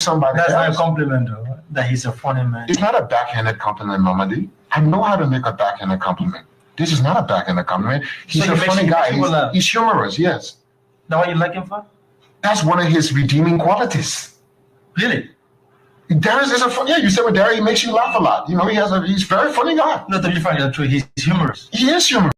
somebody That's else. not a compliment, though, that he's a funny man. It's not a backhanded compliment, Mamadi. I know how to make a backhanded compliment. This is not a backhanded compliment. He's a funny guy. He's humorous, yes. That's what you like him for? That's one of his redeeming qualities. Really? Darius is a funny. Yeah, you said with Darius, he makes you laugh a lot. You know, he's a very funny guy. No, to be frank, that's true. He's humorous. He is humorous.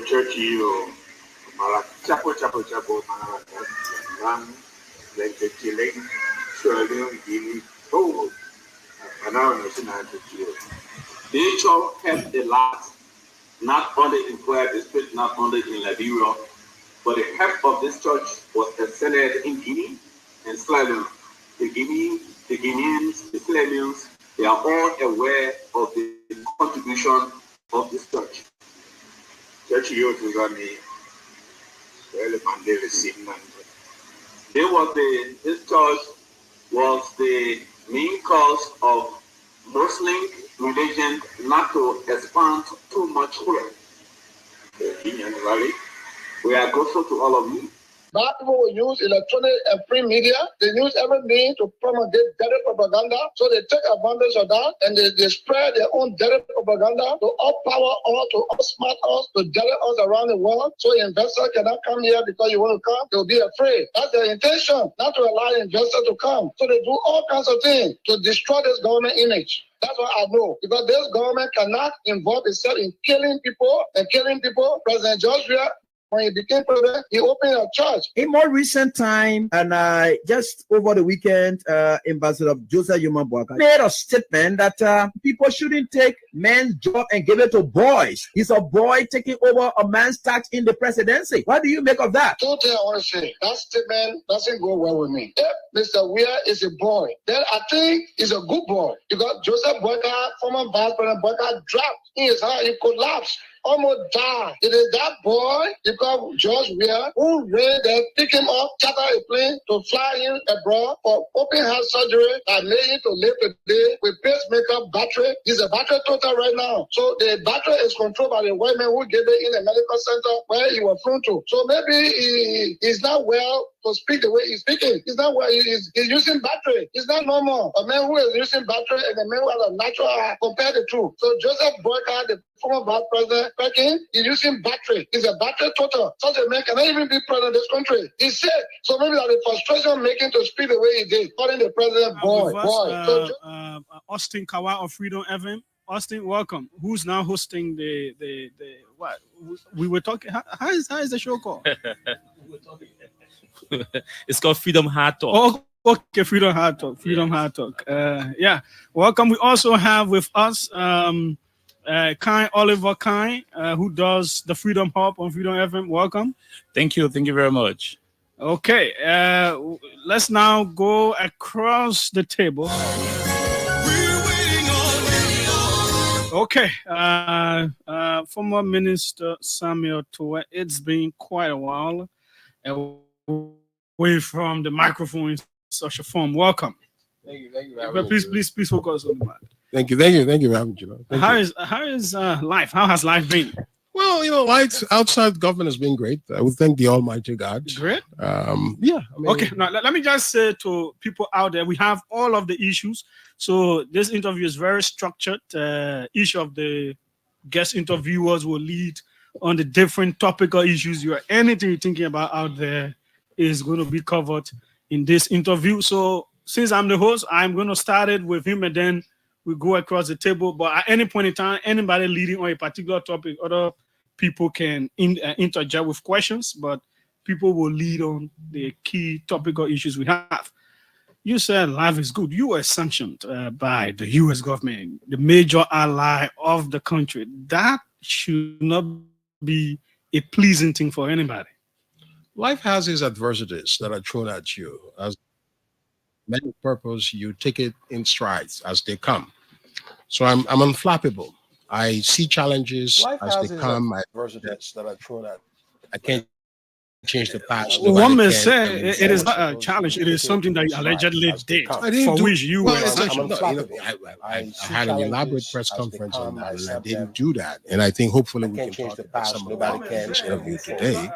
Church you chapo man like the killing surely giving oh and now nature kept the last not only in Puerto Rico, not only in Liberia, but the head of this church was extended in Guinea and Sierra Leone. The Guineans, the Sierra Leoneans, they are all aware of the contribution of this church. Church youth is on the this church was the main cause of Muslim religion not to expand too much here. We are grateful to all of you. Bad people will use electronic and free media. They use everything to promulgate direct propaganda. So they take advantage of that and they spread their own direct propaganda to outpower us, to outsmart us, to direct us around the world. So investors cannot come here because you want to come. They'll be afraid. That's their intention, not to allow investors to come. So they do all kinds of things to destroy this government image. That's what I know. Because this government cannot involve itself in killing people and killing people. President Joshua, when he became president, he opened a church. In more recent time, and just over the weekend, Ambassador Joseph Boakai made a statement that people shouldn't take men's job and give it to boys. He's a boy taking over a man's task in the presidency. What do you make of that? Two things I want to say. That statement doesn't go well with me. If Mr. Weah is a boy, then I think he's a good boy. Because Joseph Boakai, former Vice President Boakai, dropped in his heart, he collapsed. Almost died. It is that boy, because George Weah, who ran there, pick him up, charter a plane to fly him abroad for open heart surgery that made him to live today with pacemaker battery. He's a battery total right now. So the battery is controlled by the white man who gave it in the medical center where he was flown to. So maybe he's not well to speak the way he's speaking. He's not well. He's using battery. It's not normal. A man who is using battery and a man who has a natural eye, compare the two. So Joseph Boakai, the former vice president, he's using battery. He's a battery total. Such a man cannot even be president of this country. He's sick. So maybe that the frustration making to speak the way he did, calling the president boy. Austin Kawa of Freedom FM. Austin, welcome. Who's now hosting the what? We were talking. How is the show called? It's called Freedom Hard Talk. Oh, okay, Freedom Hard Talk. Freedom Hard Talk. Yeah, welcome. We also have with us Oliver Kine, who does the Freedom Hub on Freedom FM. Welcome. Thank you very much. Okay, let's now go across the table. Okay, former Minister Samuel TWEAH, it's been quite a while away from the microphone in such a form. Welcome. Thank you. But please focus on the mic. Thank you for having me. How is life? How has life been? Well, life outside government has been great. I would thank the Almighty God. Great. Yeah. Okay. Now let me just say to people out there, we have all of the issues. So this interview is very structured. Each of the guest interviewers will lead on the different topical issues. Anything you're thinking about out there is going to be covered in this interview. So since I'm the host, I'm going to start it with him and then we go across the table. But at any point in time, anybody leading on a particular topic, other people can interject with questions, but people will lead on the key topical issues we have. You said life is good. You were sanctioned by the U.S. government, the major ally of the country. That should not be a pleasing thing for anybody. Life has its adversities that are thrown at you. As many purpose, you take it in strides as they come. So I'm unflappable. I see challenges as they come. Adversities that are thrown at. I can't change the past. One may Nobody say can. it is not a challenge. It is something that you allegedly did, I didn't for do- which you well, were it's like, sanctioned. no, you know, I had an elaborate press conference on that, and I didn't do that. And I think hopefully we can talk about some of that in this interview today.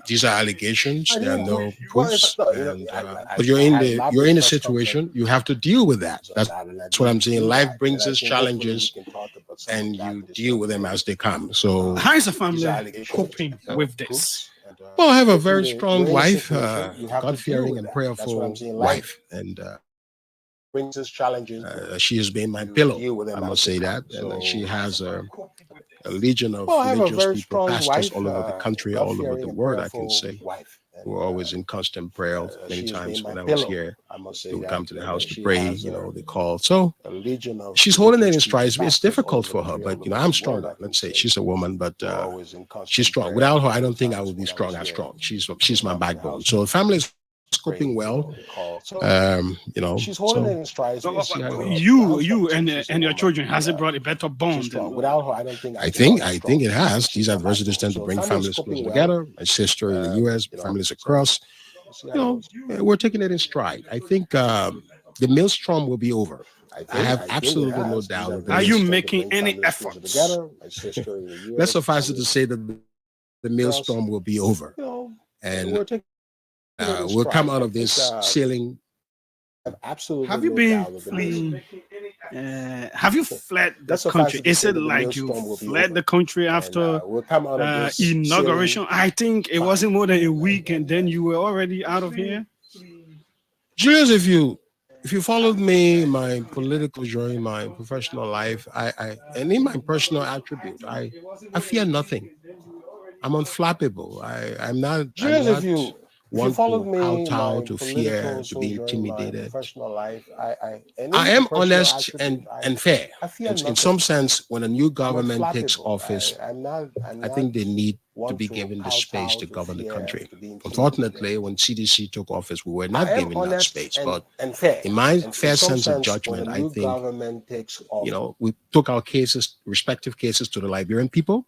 These are allegations. There are no proofs. But you're in a situation. You have to deal with that. That's what I'm saying. Life brings us challenges, and you deal with them as they come. So How is the family coping with this? well, I have a very strong wife, God-fearing and prayerful wife, and brings us challenges. she has been my pillow. I must say that, and she has a legion of religious people, pastors all over the country, all over the world. I can say, who are always in constant prayer. Many times when I was here, they would come to the house to pray. You know, they call. So she's holding it in stride. It's difficult for her, but you know, I'm stronger. Let's say she's a woman, but she's strong. Without her, I don't think I would be strong as strong. She's my backbone. So the family is coping well. You know, she's holding it in stride. You and your children, has it brought a better bond? Without her, I don't I think it has. These adversities tend to bring families closer together. My sister in the U.S., families across. You know, we're taking it in stride. I think the maelstrom will be over. I have absolutely no doubt. Are you making any efforts? Let's suffice it to say that the maelstrom will be over, and we'll come out of this sailing. Have you been fleeing? Have you fled the country? Is it like you fled the country after inauguration? I think it wasn't more than a week, and then you were already out of here. Julius, if you followed me, my political journey, my professional life, and in my personal attribute, I fear nothing. I'm unflappable. I'm not. Want to kowtow, to fear, to be intimidated. I am honest and fair. In some sense, when a new government takes office, I think they need to be given the space to govern the country. Unfortunately, when CDC took office, we were not given that space. But in my fair sense of judgment, I think, you know, we took our cases, respective cases, to the Liberian people.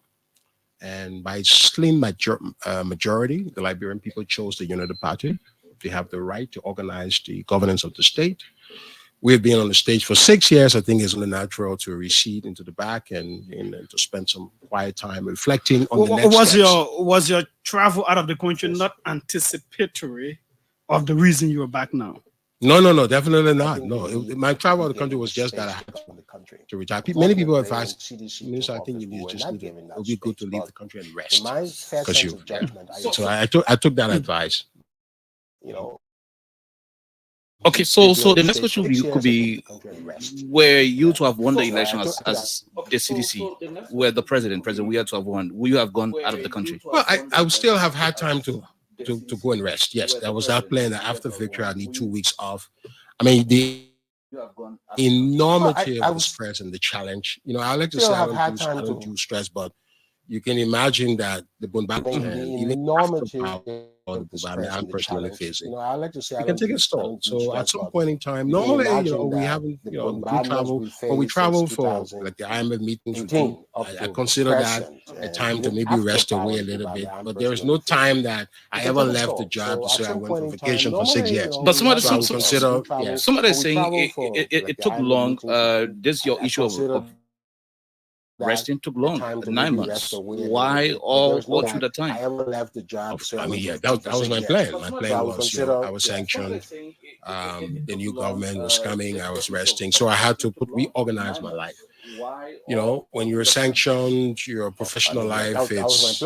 And by slim majority, the Liberian people chose the United Party. They have the right to organize the governance of the state. We've been on the stage for 6 years. I think it's only natural to recede into the back and to spend some quiet time reflecting on the next steps. Was your travel out of the country not anticipatory of the reason you are back now? No, definitely not. No, my travel out of the country was just that I had to retire. Many people have asked, Minister, I think you just need it. It would be good to leave the country and rest. Because you. So I took that advice. You know. Okay, so the next question could be, were you to have won the election as the CDC, were the president, we had to have won, would you have gone out of the country? Well, I would still have had time to go and rest. Yes, there was that plan that after victory I need 2 weeks off. I mean, the enormity of the stress and the challenge. You know, I like to say I don't do stress, but you can imagine that the bombardment and even after I'm personally facing. You know, I like to say it can take a toll. So at some point in time, normally, you know, we haven't, you know, we travel, but we travel for like the IMF meetings. I consider that a time to maybe rest away a little bit. But there is no time that I ever left the job to say I went on vacation for 6 years. But somebody so somebody is saying it took long. This your issue of resting took long, 9 months. Why all through the time? I ever left the job. I mean, yeah, that was my plan. My plan was, you know, I was sanctioned. The new government was coming. I was resting, so I had to reorganize my life. You know, when you're sanctioned, your professional life is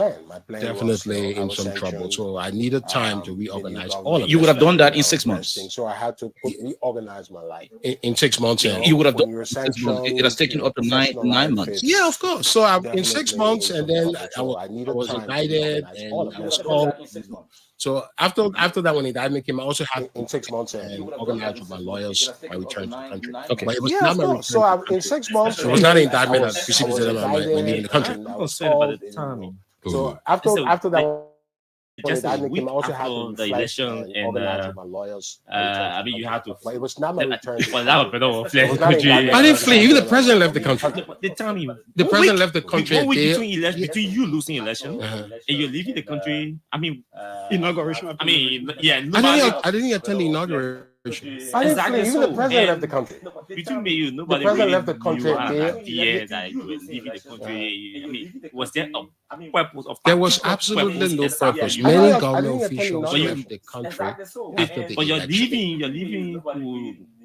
definitely in some trouble. So I needed time to reorganize all of it. You would have done that in 6 months. So I had to reorganize my life. In 6 months, you would have done it has taken up to nine months. Yeah, of course. So in 6 months, and then I was indicted and I was called. So after that, when indictment came, I also had in 6 months and organized with my lawyers my return to the country. Okay, but it was not my return. So in 6 months, it was not an indictment that precipitated my leaving the country. So after that. just a I week also had after to the reflect election, and and organize with my lawyers. I mean, you have to. But it was not my return. Well, that was It was not country. indictment. I didn't flee. Even the president left the country. They tell me The one president week- left the country. 1 week They- between election, between you losing election and you're leaving the country. I mean, Inauguration. I mean, yeah. I didn't attend the inauguration. Exactly. Even the president left the country. Between me, you nobody president really left the country. knew an idea that you were leaving the country. I mean, was there a purpose of? There was absolutely no except purpose. you- Many government officials But you- left the country after the But your election. leaving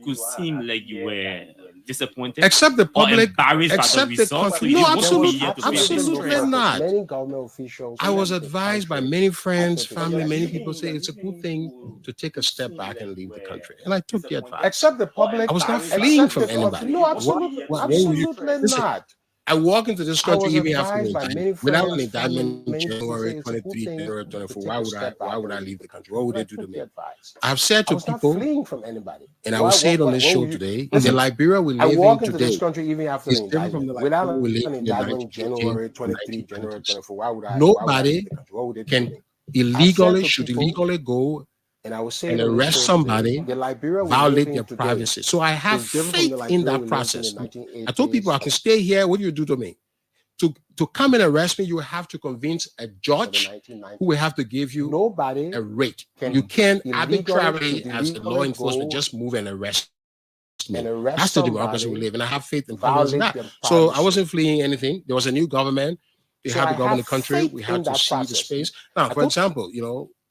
could seem like you were disappointed. Except the or public, embarrassed by except the results, so country. you No, didn't want to be absolutely, here to be absolutely a not. Many government officials. I was left the advised by country many friends, after the family, many election. people say it's a good thing to take a step back and leave the country. And I took the advice. Except the public. I was not except fleeing the from country. anybody. No, absolutely, What were you- absolutely Listen, not. I walk into this I was country even after an advised by many indictment. Without an friends, indictment family, in many people January say it's a good 23, thing January to 24, take why a would step I back leave and the country? What would they I do to took me? the advice. I've said I to was not people, fleeing from anybody. and I will say it on this show would you- today, Listen, the Liberia we I live walk in into this today country even after is an different from the indictment. Without Liberia we an lived in the indictment in January 1918 23, January 24, why would I? Nobody leave the country? What would they do to can me? illegally, to should people- illegally go And I would say and it on this arrest show somebody, today, the Liberia we violate live in their today privacy. So I have is different from faith the in Liberia that we lived in process. the 1980s. I told people I can stay here. What do you do to me? To come and arrest me, you have to convince a or the judge 1990s. who will have to give you Nobody a rate. can You can't illegally- arbitrarily, as the law illegally enforcement, go just move and arrest me. and arrest That's the democracy we somebody, live in. I have faith and confidence in violate that. their So I privacy. wasn't fleeing anything. There was a new government. They So had I to govern the have country. faith We in had to that see the process. space. Now, I for told- example,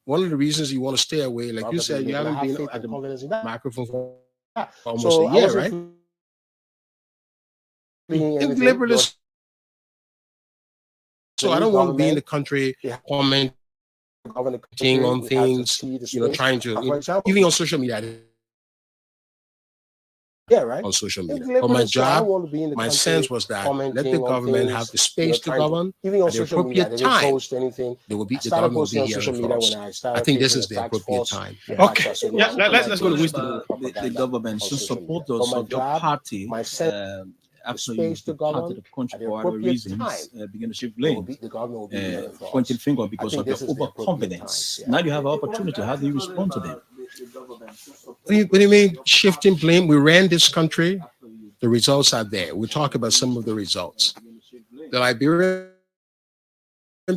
one of the reasons you want to stay away, like you Robert said, you David, I haven't have been faith at and the confidence in that. microphone for Yeah. almost So a I year, wasn't right? fleeing If anything. liberalists, so I don't want to be in the government, country yeah. commenting govern the country, on we had to things, see the trying space. to, For example, even on social media, yeah, right. on social If media. But my liberals say, I don't job, want to be in the my country sense was that let commenting the on government things, have the space to trying govern. even on At the social media, appropriate they didn't time, post anything. they will be I the started government will posting be on here social for media us. when I started. I think this facing is the tax appropriate force time. attacks Okay. on social Yeah, media. let's go to Pushing wisdom. The propaganda government on should social support media. those But my of your job, party my sense, after you space to departed govern the country at the for other appropriate reasons, time, begin to shift it will blame, be, the government will be here for pointing us. finger I because think of your this is the appropriate overconfidence. time. Now you have an opportunity. How do you respond to them? What do you mean shifting blame? We ran this country. The results are there. We'll talk about some of the results. The Liberian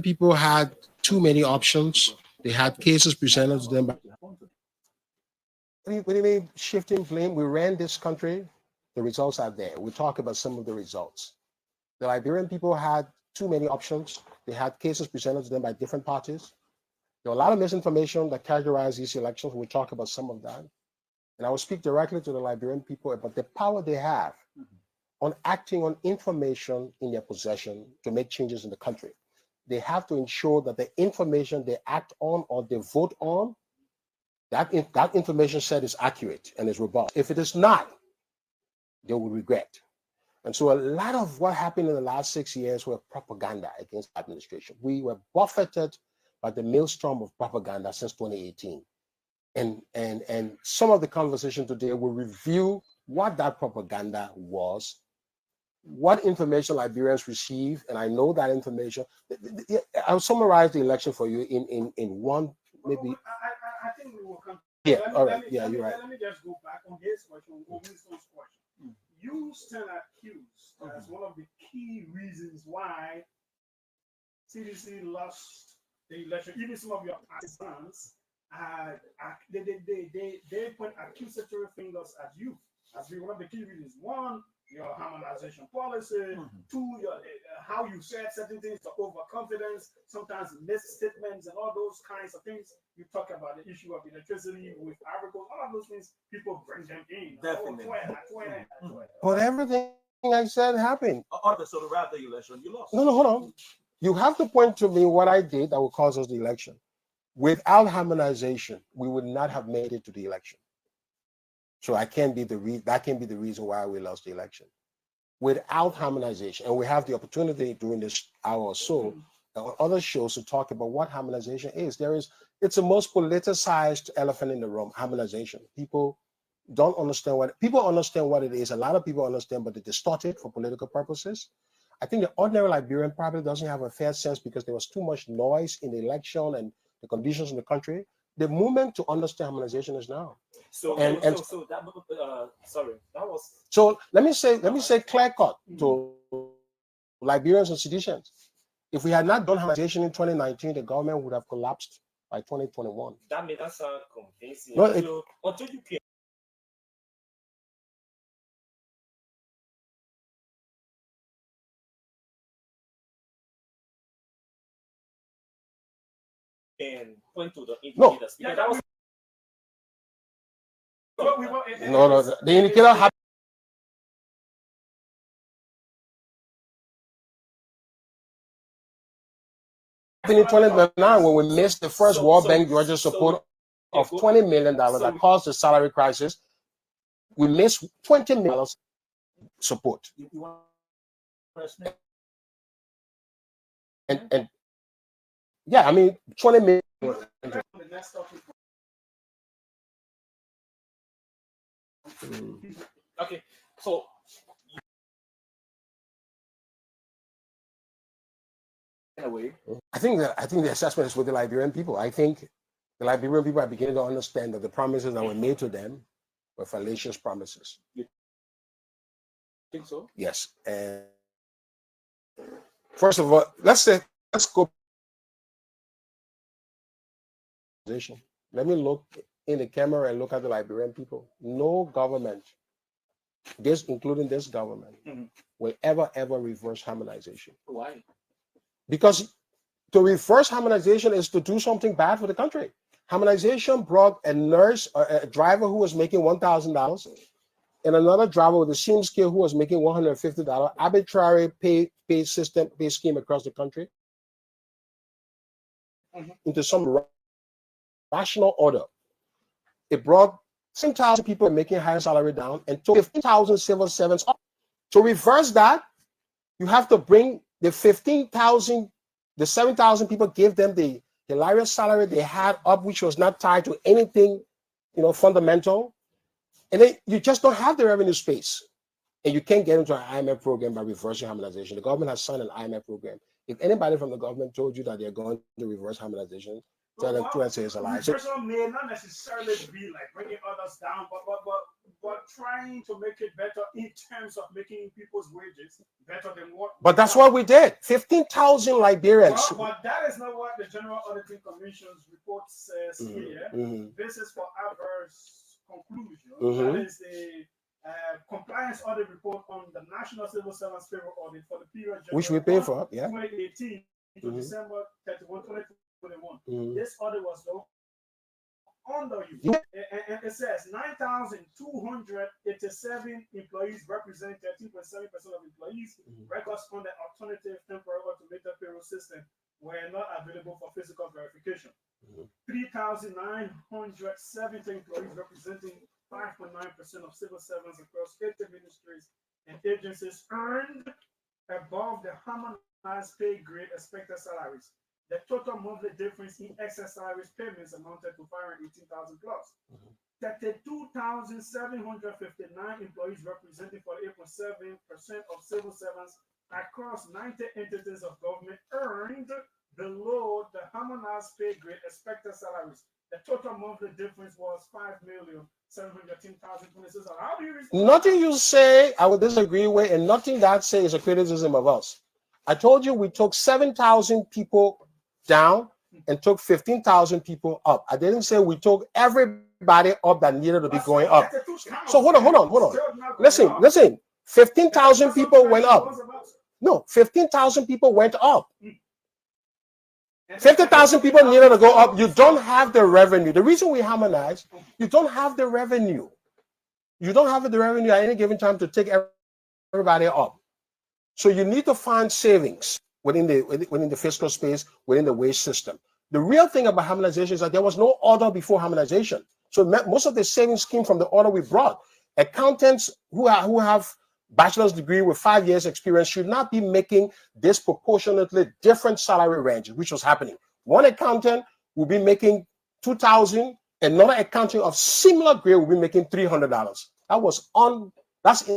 people had too many options. They had cases presented to them. What do you mean shifting blame? We ran this country. The results are there. We'll talk about some of the results. The Liberian people had too many options. They had cases presented to them by different parties. There were a lot of misinformation that characterized these elections. We'll talk about some of that. And I will speak directly to the Liberian people about the power they have on acting on information in their possession to make changes in the country. They have to ensure that the information they act on or they vote on, that information set is accurate and is robust. If it is not, they will regret. And so a lot of what happened in the last 6 years were propaganda against the administration. We were buffeted by the maelstrom of propaganda since 2018. And some of the conversation today will review what that propaganda was, what information Liberians received, and I know that information. I'll summarize the election for you in one, maybe. I think we will come. Yeah, all right. Yeah, you're right. Let me just go back on his question, on Winston's question. You stand accused as one of the key reasons why CDC lost the election. Even some of your partisans, they point accusatory fingers at you as being one of the key reasons. One, your harmonization policy. Two, how you said certain things, the overconfidence, sometimes misstatements, and all those kinds of things. You talk about the issue of electricity with agriculture, all of those things, people bring them in. Definitely. But everything I said happened. Okay, so to wrap the election, you lost. No, hold on. You have to point to me what I did that will cause us the election. Without harmonization, we would not have made it to the election. So that can be the reason why we lost the election. Without harmonization, and we have the opportunity during this hour or so on other shows to talk about what harmonization is. It's the most politicized elephant in the room, harmonization. People don't understand people understand what it is. A lot of people understand, but they distort it for political purposes. I think the ordinary Liberian probably doesn't have a fair sense because there was too much noise in the election and the conditions in the country. The moment to understand harmonization is now. So let me say clear cut to Liberians and citizens. If we had not done harmonization in 2019, the government would have collapsed by 2021. that made us sound convincing. No, So until you came and point to the No. indicators, because that was No, the indicator happened in 2009 when we missed the first World Bank Georgia support of $20 million that caused the salary crisis. We missed $20 million support. And yeah, I mean, 20 million. okay. So anyway, I think the assessment is with the Liberian people. I think the Liberian people are beginning to understand that the promises that were made to them were fallacious promises. You think so? Yes. And first of all, let's go. Let me look in the camera and look at the Liberian people. No government, including this government, will ever reverse harmonization. Why? Because to reverse harmonization is to do something bad for the country. Harmonization brought a nurse, a driver who was making $1,000, and another driver with the same skill who was making $150, arbitrary pay scheme across the country into some rational order. It brought 10,000 people making higher salary down and took 15,000 civil servants up. To reverse that, you have to bring the 15,000, the 7,000 people, give them the hilarious salary they had up, which was not tied to anything, fundamental. And then you just don't have the revenue space. And you can't get into an IMF program by reversing harmonization. The government has signed an IMF program. If anybody from the government told you that they're going to reverse harmonization, tell them to say it's a lie. Reversal may not necessarily be like bringing others down, but trying to make it better in terms of making people's wages better than what. But that's what we did. 15,000 Liberians. But that is not what the General Auditing Commission's report says here. This is for adverse conclusion. That is the compliance audit report on the National Civil Service Payroll Audit for the period which we pay for, 2018 to December 31, 2021. This audit was done under you. And it says 9,287 employees represent 13.7% of employees. Records on the alternative temporary automated payroll system were not available for physical verification. 3,970 employees representing 5.9% of civil servants across 80 ministries and agencies earned above the harmonized pay grade expected salaries. The total monthly difference in excess salaries payments amounted to 518,000 plus. 32,759 employees representing 48.7% of civil servants across 90 entities of government earned below the harmonized pay grade expected salaries. The total monthly difference was 5,710,026. How do you respond? Nothing you say I would disagree with, and nothing that say is a criticism of us. I told you we took 7,000 people down and took 15,000 people up. I didn't say we took everybody up that needed to be going up. So hold on. Listen. 15,000 people went up. No, 15,000 people went up. 50,000 people needed to go up. You don't have the revenue. The reason we harmonize, you don't have the revenue. You don't have the revenue at any given time to take everybody up. So you need to find savings within the fiscal space, within the wage system. The real thing about harmonization is that there was no order before harmonization. So most of the savings came from the order we brought. Accountants who have bachelor's degree with 5 years experience should not be making disproportionately different salary ranges, which was happening. One accountant will be making $2,000, another accountant of similar grade will be making $300. That's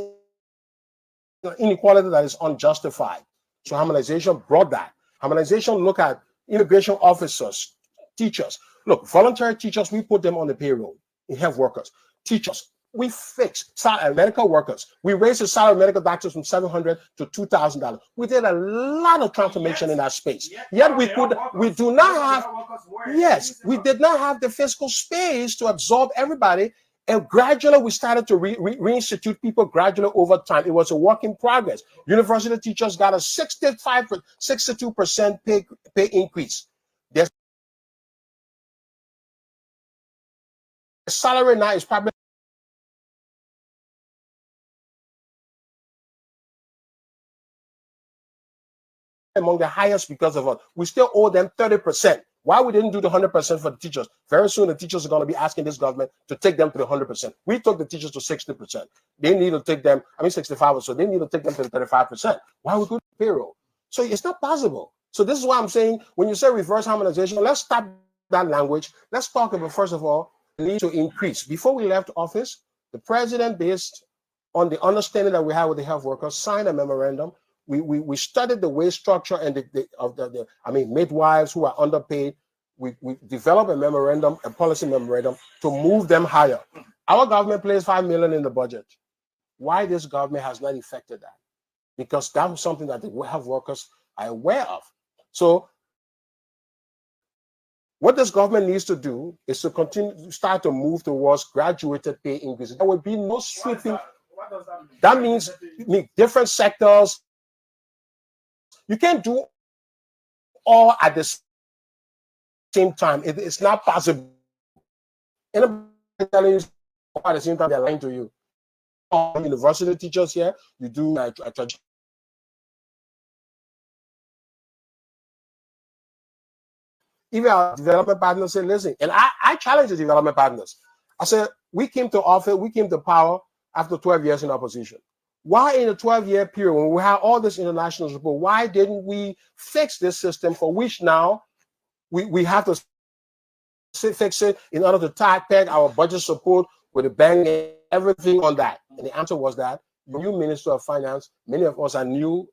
inequality that is unjustified. So harmonization brought that. Harmonization look at immigration officers, Teachers, look, voluntary teachers, we put them on the payroll. Health workers, teachers, we fixed medical workers. We raised the salary of medical doctors from $700 to $2,000. We did a lot of transformation in that space. Yet we did not have the fiscal space to absorb everybody. And gradually we started to reinstitute people gradually over time. It was a work in progress. University teachers got a 62% pay increase. Their salary now is probably among the highest because of us. We still owe them 30%. Why we didn't do the 100% for the teachers? Very soon the teachers are going to be asking this government to take them to the 100%. We took the teachers to 60%. They need to take them, 65 or so. They need to take them to the 35%. Why we go to payroll? So it's not possible. So this is why I'm saying, when you say reverse harmonization, let's stop that language. Let's talk about, first of all, the need to increase. Before we left office, the president, based on the understanding that we have with the health workers, signed a memorandum. We studied the wage structure and the midwives who are underpaid. We developed a memorandum, a policy memorandum to move them higher. Our government placed $5 million in the budget. Why this government has not effected that? Because that was something that the health workers are aware of. So what this government needs to do is to start to move towards graduated pay increases. There will be no sweeping. That means different sectors. You can't do all at the same time. It's not possible. Anybody telling you all at the same time, they're lying to you. All university teachers here, you do even our development partners say, listen, and I challenge the development partners. I said, we came to office, we came to power after 12 years in opposition. Why in a 12-year period, when we have all this international support, why didn't we fix this system for which now we have to fix it in order to peg our budget support with the bank and everything on that? And the answer was that the new Minister of Finance, many of us are new,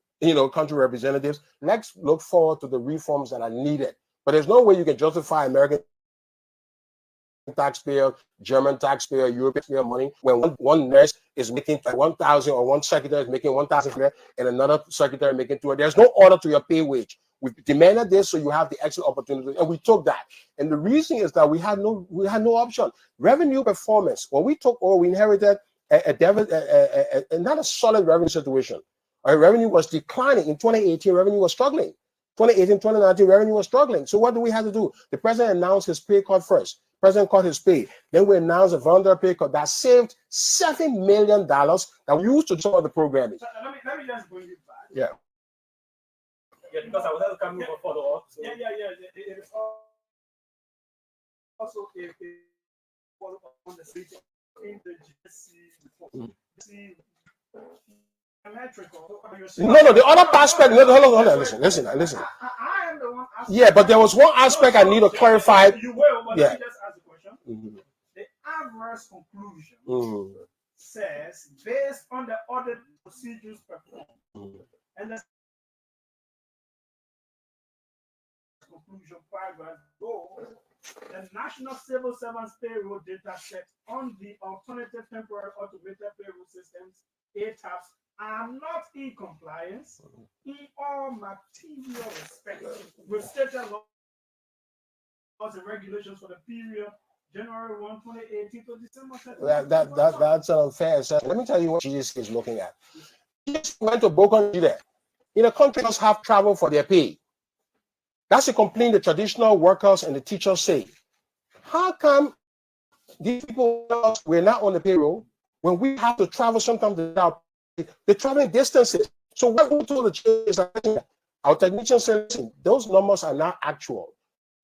country representatives. Let's look forward to the reforms that are needed. But there's no way you can justify American taxpayer, German taxpayer, European taxpayer money when one nurse is making 1,000 or one secretary is making 1,000 and another secretary making 200. There's no order to your pay wage. We demanded this so you have the excellent opportunity, and we took that. And the reason is that we had no option. Revenue performance. When we took over, we inherited not a solid revenue situation. Our revenue was declining. In 2018, revenue was struggling. 2018, 2019, revenue was struggling. So what do we have to do? The president announced his pay cut first. President cut his pay. Then we announced a voluntary pay cut that saved $7 million that we used to do the programming. So let me just bring it back. Yeah. Yeah, because I was coming for follow up. So. Yeah. It is also a follow up on the state in the GSC report. No, the other aspect. Hold on. Listen. I am the one asking. Yeah, but there was one aspect I need to clarify. You will, but let me just ask the question. The adverse conclusion says, based on the audit procedures performed, and the conclusion paragraph goes, the National Civil Servants Payroll data set on the alternative temporary automated payroll systems, ATAPs, are not in compliance in all material respects with state laws and regulations for the period January 1, 2018 to December 31. That's unfair. So let me tell you what GSC is looking at. GSC went to Boko there. In a country must have travel for their pay. That's a complaint the traditional workers and the teachers say. How come these people were not on the payroll when we have to travel sometimes without the traveling distances? So what we told the church, our technicians say, listen, those numbers are not actual.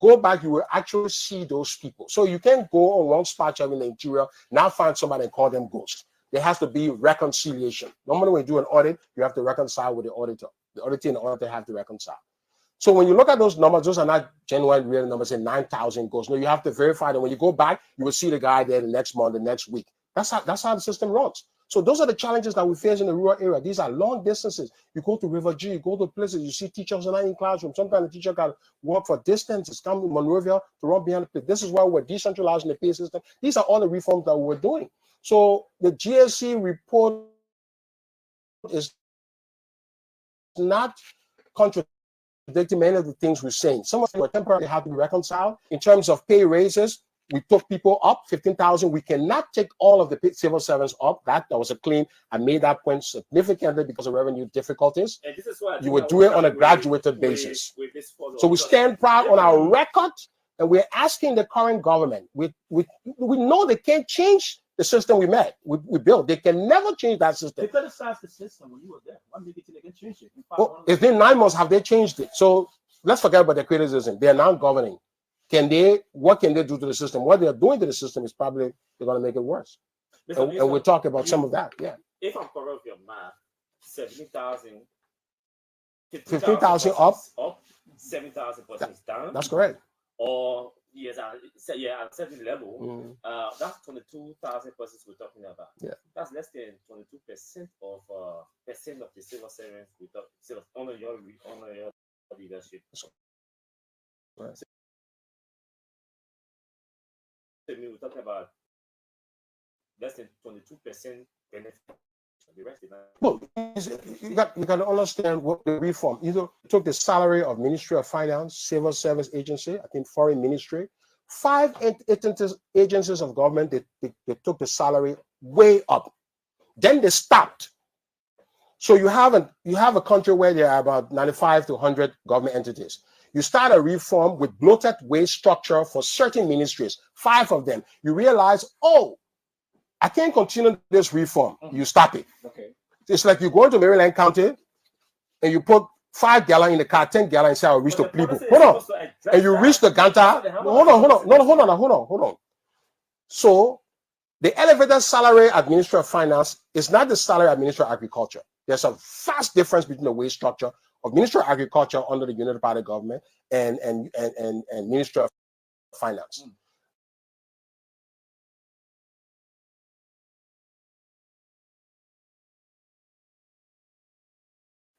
Go back, you will actually see those people. So you can't go on one spot job in the interior, now find somebody and call them ghosts. There has to be reconciliation. Normally when you do an audit, you have to reconcile with the auditor. The auditor and the auditor have to reconcile. So when you look at those numbers, those are not genuine real numbers, say 9,000 ghosts. No, you have to verify that when you go back, you will see the guy there the next month, the next week. That's how the system runs. So those are the challenges that we face in the rural area. These are long distances. You go to River G, you go to places, you see teachers are not in classroom. Sometimes the teacher can work for distances, come to Monrovia to run behind the plate. This is why we're decentralizing the pay system. These are all the reforms that we're doing. So the GSC report is not contradicting many of the things we're saying. Some of them were temporarily have to be reconciled. In terms of pay raises, we took people up 15,000. We cannot take all of the civil servants up. That was a clean. I made that point significantly because of revenue difficulties. And this is why you would do it on a graduated basis. So we stand proud on our record, and we're asking the current government. We know they can't change the system we built. They can never change that system. They criticized the system when you were there. Why make it they can change it? Well, it's been 9 months. Have they changed it? So let's forget about the criticism. They are now governing. What can they do to the system? What they're doing to the system is probably they're going to make it worse. And we'll talk about some of that. Yeah. If I'm correct with your math, 17,000, 15,000 up, 7,000 persons down. That's correct. Or yes, at a certain level, that's 22,000 persons we're talking about. Yeah. That's less than 22% of the civil servants we talk under your leadership. Right. We're talking about less than 22% benefit. The rest is not. Well, you got to understand what the reform. You took the salary of Ministry of Finance, Civil Service Agency, I think Foreign Ministry, 5 agencies of government. They took the salary way up. Then they stopped. So you have a country where there are about 95 to 100 government entities. You start a reform with bloated wage structure for certain ministries, 5 of them. You realize, oh, I can't continue this reform. You stop it. Okay. It's like you go into Maryland County and you put 5 gallon in the car, 10 gallon, and say, I'll reach the people. Hold on. And you reach the Ganta. Hold on. So the elevated salary at Ministry of Finance is not the salary at Ministry of Agriculture. There's a vast difference between the wage structure of Ministry of Agriculture under the United Party government and Ministry of Finance.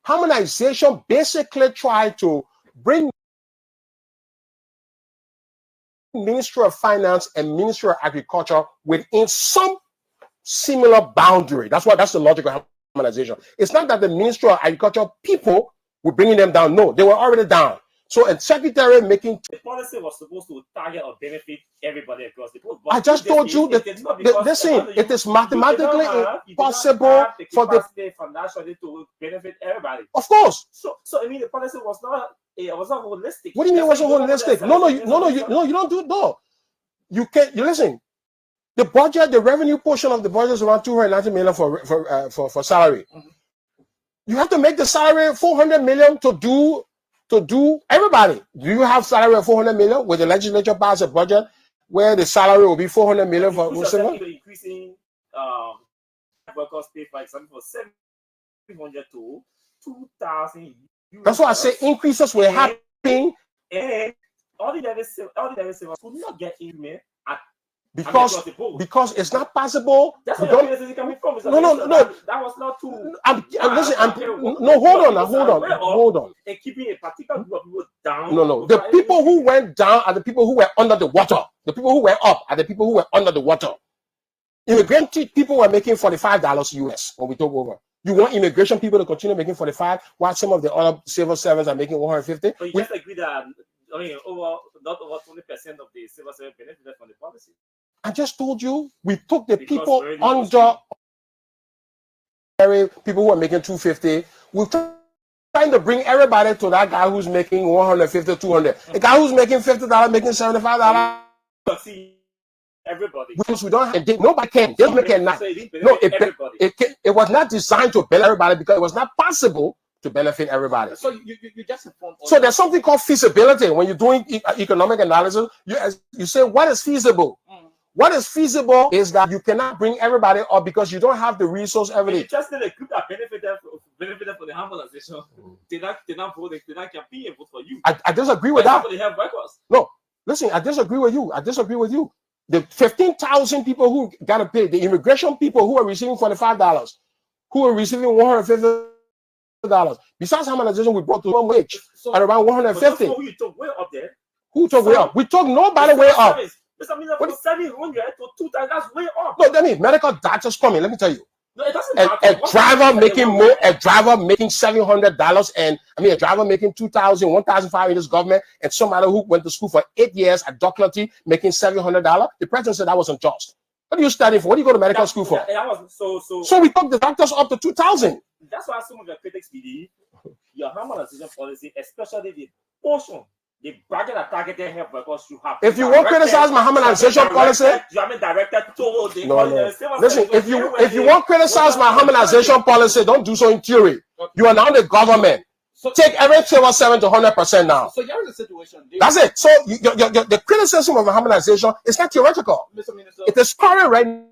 Harmonization basically tried to bring Ministry of Finance and Ministry of Agriculture within some similar boundary. That's the logic of harmonization. It's not that the Ministry of Agriculture people were bringing them down. No, they were already down. So a secretary making the policy was supposed to target or benefit everybody across the board. I just told you that it is mathematically impossible for the financially to benefit everybody. Of course. So I mean the policy was not holistic. What do you mean it wasn't holistic? No, you don't do it. No, you can't. You listen. The budget, the revenue portion of the budget is around 290 million for salary. You have to make the salary 400 million to do everybody. Do you have salary of 400 million? Will the legislature pass a budget where the salary will be 400 million for increasing workers pay, for example, 700 to 2,000. That's why I say increases will happen. And all the civil could not get in because it's not possible. That's where the business is coming from. No. That was not too. Hold on. And keeping a particular group of people down. No. The people who went down are the people who were under the water. The people who went up are the people who were under the water. Immigrant people were making $45 US when we took over. You want immigration people to continue making 45 while some of the other civil servants are making 150? So you just agree that not over 20% of the civil servants benefited from the policy. I just told you we took the people under people who are making 250. We're trying to bring everybody to that guy who's making 150, 200. The guy who's making $50, making $75. Everybody. Because we don't have, nobody can. Just make it not. No, it was not designed to benefit everybody because it was not possible to benefit everybody. So you just informed. So there's something called feasibility. When you're doing economic analysis, you say what is feasible. What is feasible is that you cannot bring everybody up because you don't have the resource everything. You just need a group that benefited from the harmonization. They not vote. They not campaign and vote for you. I disagree with that. They have records. No, listen. I disagree with you. The 15,000 people who got to pay, the immigration people who are receiving $45, who are receiving $150. Besides harmonization, we brought to minimum wage at around 150. You took way up there. Who took way up? We took nobody way up. Mr. Miller, from 700 to 2,000, that's way up. No, I mean, medical doctors coming. Let me tell you. No, it doesn't A driver making more, a driver making $700, and I mean, a driver making $2,000, $1,500 in this government, and somebody who went to school for 8 years at Dougherty making $700. The president said that was unjust. What are you studying for? What do you go to medical school for? So we took the doctors up to 2,000. That's why some of your critics believe your harmonization policy, especially the portion, the bracket that targeted help because you have. If you won't criticize my harmonization policy, you have been directed to the. No. Listen, if you won't criticize my harmonization policy, don't do so in theory. You are now the government. Take every civil servant to 100% now. So here's the situation. That's it. So the criticism of the harmonization is not theoretical. Mr. Minister, It is current right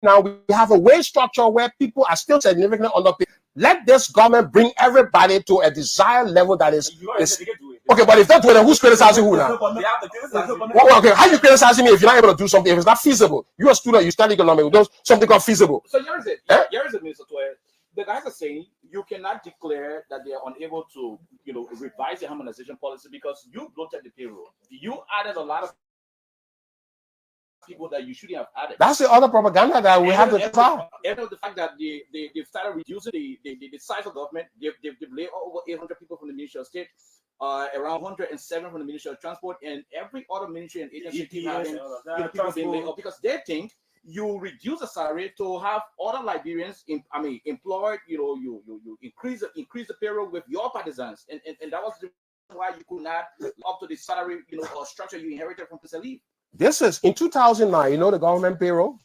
now. We have a wage structure where people are still significantly underpaid. Let this government bring everybody to a desired level that is. Okay, but if that's who's criticizing who now? Okay, how you criticizing me if you're not able to do something? If it's not feasible, you're a student, you study economics, do something called feasible. so here's it. Here's it, Mr. TWEAH. The guys are saying you cannot declare that they are unable to, revise the harmonization policy because you bloated the payroll. You added a lot of people that you shouldn't have added. That's the other propaganda that we have to file. And the fact that they've started reducing the size of government, they've laid over 800 people from the Ministry of State, around 107 from the Ministry of Transport, and every other ministry and agency people being laid off because they think you reduce the salary to have other Liberians employed. You increase the payroll with your partisans, and that was the reason why you could not up to the salary or structure you inherited from Fiscal. This is in 2009. You know the government payroll.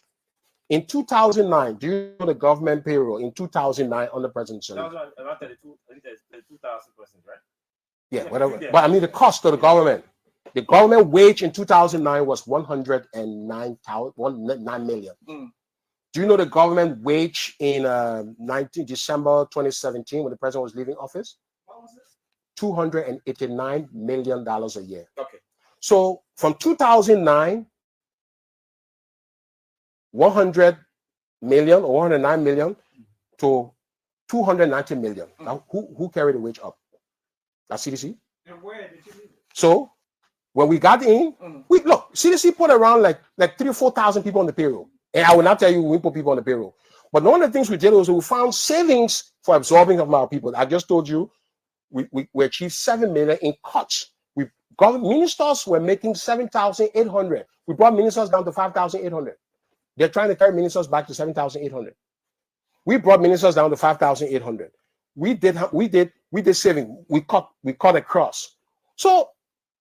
In 2009, do you know the government payroll in 2009 on the presidency? That was around 32,000 persons, right? Yeah, whatever. But I mean the cost of the government. The government wage in 2009 was 109 million. Do you know the government wage in December 2017 when the president was leaving office? What was it? $289 million a year. Okay. So from 2009, 100 million or 109 million to 290 million. Now, who carried the wage up? That's CDC. And where did you leave it? So when we got in, look, CDC put around like 3,000 or 4,000 people on the payroll. And I will not tell you we put people on the payroll. But one of the things we did was we found savings for absorbing of our people. I just told you we achieved 7 million in cuts. Ministers were making 7,800. We brought ministers down to 5,800. They're trying to carry ministers back to 7,800. We brought ministers down to 5,800. We did saving. We cut across. So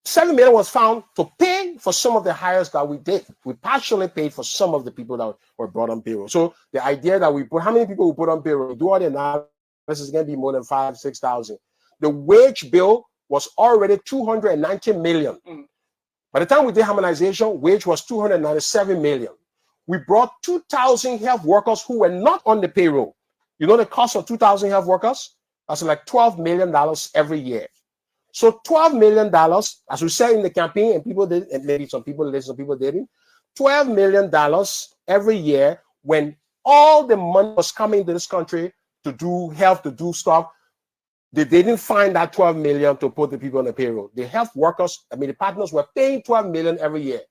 7 million was found to pay for some of the hires that we did. We partially paid for some of the people that were brought on payroll. So the idea that how many people we put on payroll, do all the analysis is going to be more than 5,000, 6,000. The wage bill was already 290 million. By the time we did harmonization, wage was 297 million. We brought 2,000 health workers who were not on the payroll. You know the cost of 2,000 health workers? That's like $12 million every year. So $12 million, as we said in the campaign, and people did, and maybe some people listened, some people didn't, $12 million every year when all the money was coming to this country to do health, to do stuff. They didn't find that 12 million to put the people on the payroll. The health workers, the partners were paying 12 million every year.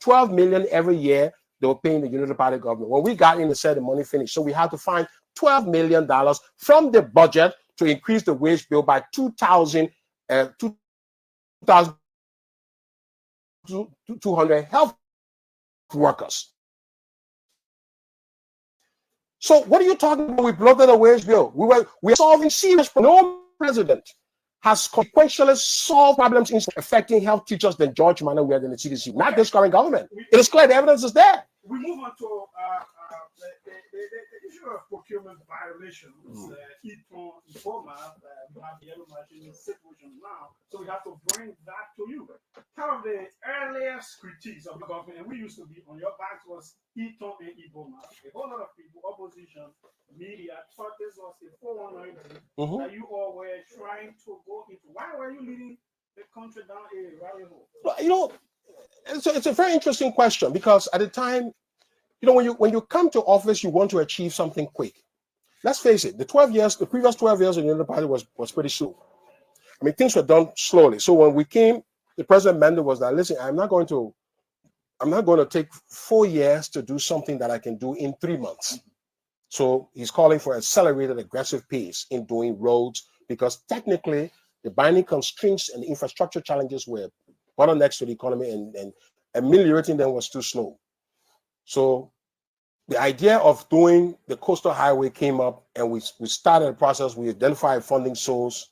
12 million every year they were paying the Unity Party government. When we got in, they said the money finished. So we had to find $12 million from the budget to increase the wage bill by 2,200 health workers. So what are you talking about? We bloated the wage bill. We're solving serious problems. No president has consequentially solved problems affecting health teachers than George Manuel in the CDC. Not this current government. It is clear. The evidence is there. We move on to the issue of procurement violations. ETON, IFOMA, we have the yellow machine situation now, so we have to bring that to you. Some of the earliest critiques of the government, and we used to be on your backs, was ETON and IFOMA. A whole lot of people, opposition, media, thought this was a 419 that you all were trying to go into. Why were you leading the country down a rabbit hole? You know, it's a very interesting question, because at the time, when you come to office, you want to achieve something quick. Let's face it, the previous 12 years in the Unity Party was pretty slow. I mean, things were done slowly. So when we came, the President mandate was that, listen, I'm not going to take 4 years to do something that I can do in 3 months. So he's calling for accelerated, aggressive pace in doing roads, because technically the binding constraints and the infrastructure challenges were bottlenecks to the economy, and ameliorating them was too slow. So the idea of doing the coastal highway came up, and we started the process. We identified funding source.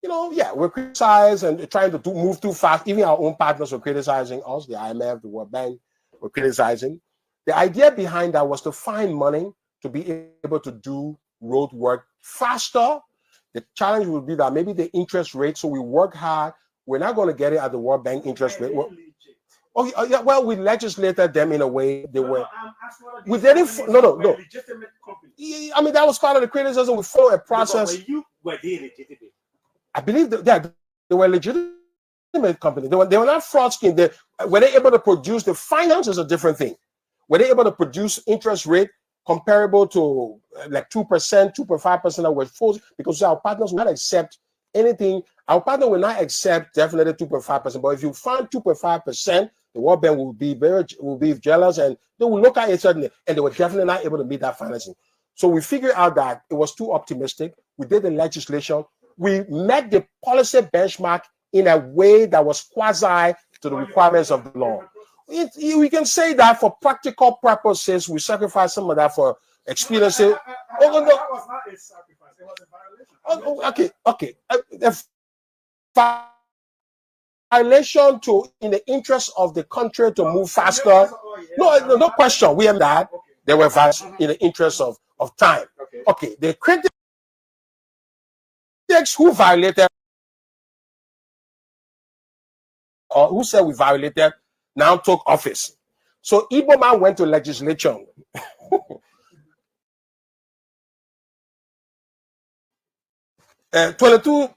We're criticized and trying to move too fast. Even our own partners were criticizing us, the IMF, the World Bank were criticizing. The idea behind that was to find money to be able to do road work faster. The challenge would be that maybe the interest rate, so we work hard. We're not going to get it at the World Bank interest rate. Well, we legislated them in a way they were. We didn't. No. I mean, that was part of the criticism. We follow a process. Were they legitimate? I believe that they were legitimate company. They were not fraud scheme. Were they able to produce the finance is a different thing. Were they able to produce interest rate comparable to like 2%, 2.5% that was forced? Because our partners will not accept anything. Our partner will not accept definitely 2.5%. But if you find 2.5%, the World Bank will be jealous, and they will look at it suddenly, and they were definitely not able to meet that financing. So we figured out that it was too optimistic. We did the legislation. We met the policy benchmark in a way that was quasi to the requirements of the law. We can say that for practical purposes, we sacrificed some of that for expediency. That was not a sacrifice. It was a violation. Okay. Violation in the interest of the country to move faster. No question. We have that. There were violations in the interest of time. Okay. The critics who violated or who said we violated now took office. So Igbo went to legislature. 22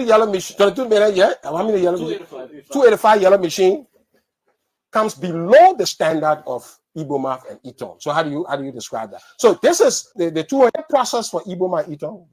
yellow machine, 22 million, yeah. How many yellow machine? 285 yellow machine comes below the standard of Iboma and Eton. So how do you describe that? So this is the two-way process for Iboma and Eton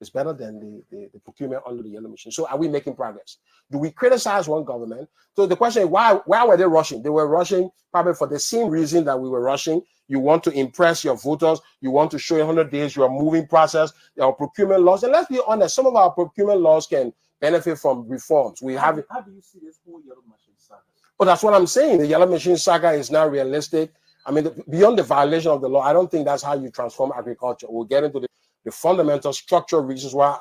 it's better than the procurement under the yellow machine. So are we making progress? Do we criticize one government? So the question is, why were they rushing? They were rushing probably for the same reason that we were rushing. You want to impress your voters. You want to show in 100 days you are moving process. Our procurement laws, and let's be honest, some of our procurement laws can benefit from reforms. How do you see this whole yellow machine saga? Oh, that's what I'm saying. The yellow machine saga is not realistic. I mean, beyond the violation of the law, I don't think that's how you transform agriculture. We'll get into the fundamental structural reasons why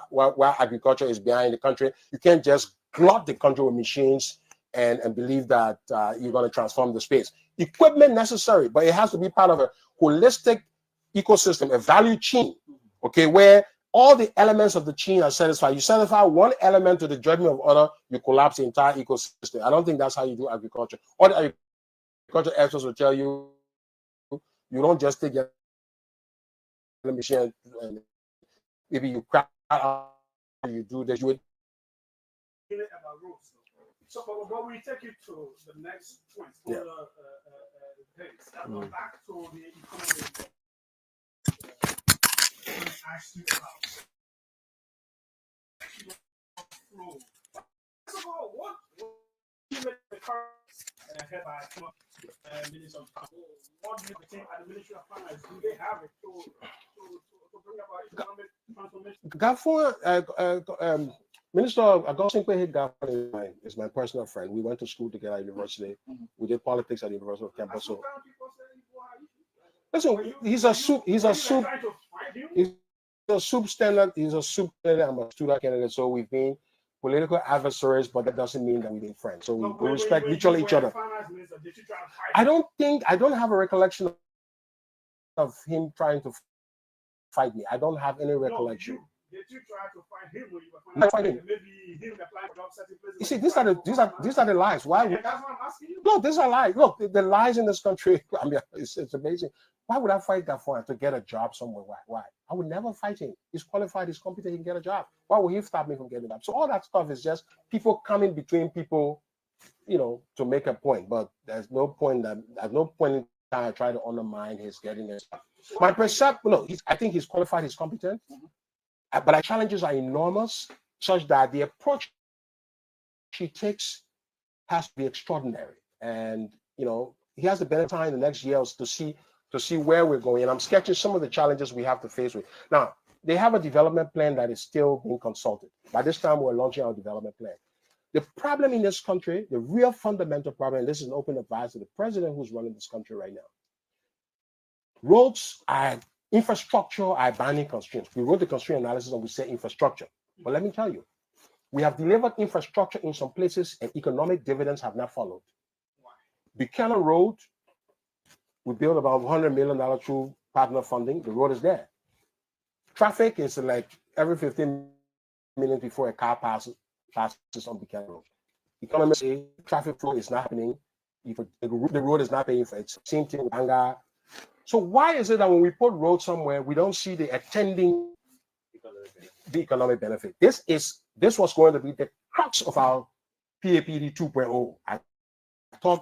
agriculture is behind the country. You can't just glut the country with machines and believe that you're going to transform the space. Equipment necessary, but it has to be part of a holistic ecosystem, a value chain, okay, where all the elements of the chain are satisfied. You satisfy one element to the judgment of other, you collapse the entire ecosystem. I don't think that's how you do agriculture. All the agriculture experts will tell you, you don't just take your machine and maybe you crack out, you do this. So, but we take it to the next point. Yeah. Back to the economy. Ask you about flow. First of all, what the current head by Minister of what do you think at the Ministry of Finance? Do they have it to bring about economic transformation? Minister Augustine Gafford is my personal friend. We went to school together at university. We did politics at the University of Campus. So, listen, he's a soup standard. He's a soup candidate. I'm a student candidate. So we've been political adversaries, but that doesn't mean that we've been friends. So we respect mutually each other. I don't have a recollection of him trying to fight me. I don't have any recollection. Did you try to find him when you were fighting? Maybe him applying for job certain places. You see, these are the lies. Why? Yeah, that's what I'm asking you. No, these are lies. Look, the lies in this country. I mean, it's amazing. Why would I fight that for to get a job somewhere? Why? I would never fight him. He's qualified. He's competent. He can get a job. Why would he stop me from getting a job? So all that stuff is just people coming between people to make a point, but there's no point in time I try to undermine his getting this. My perception, I think he's qualified, he's competent, but our challenges are enormous, such that the approach he takes has to be extraordinary. And he has the better time in the next years to see where we're going. And I'm sketching some of the challenges we have to face with. Now, they have a development plan that is still being consulted. By this time, we're launching our development plan. The problem in this country, the real fundamental problem, and this is an open advice to the president who's running this country right now. Roads are infrastructure, are binding constraints. We wrote the constraint analysis and we said infrastructure. But let me tell you, we have delivered infrastructure in some places and economic dividends have not followed. Buchanan Road, we built about $100 million through partner funding. The road is there. Traffic is like every 15 minutes before a car passes on Buchanan Road. Economists say traffic flow is not happening. If the road is not paying for it. Same thing with Anga. So why is it that when we put roads somewhere, we don't see the attending the economic benefit? This was going to be the crux of our PAPD 2.0.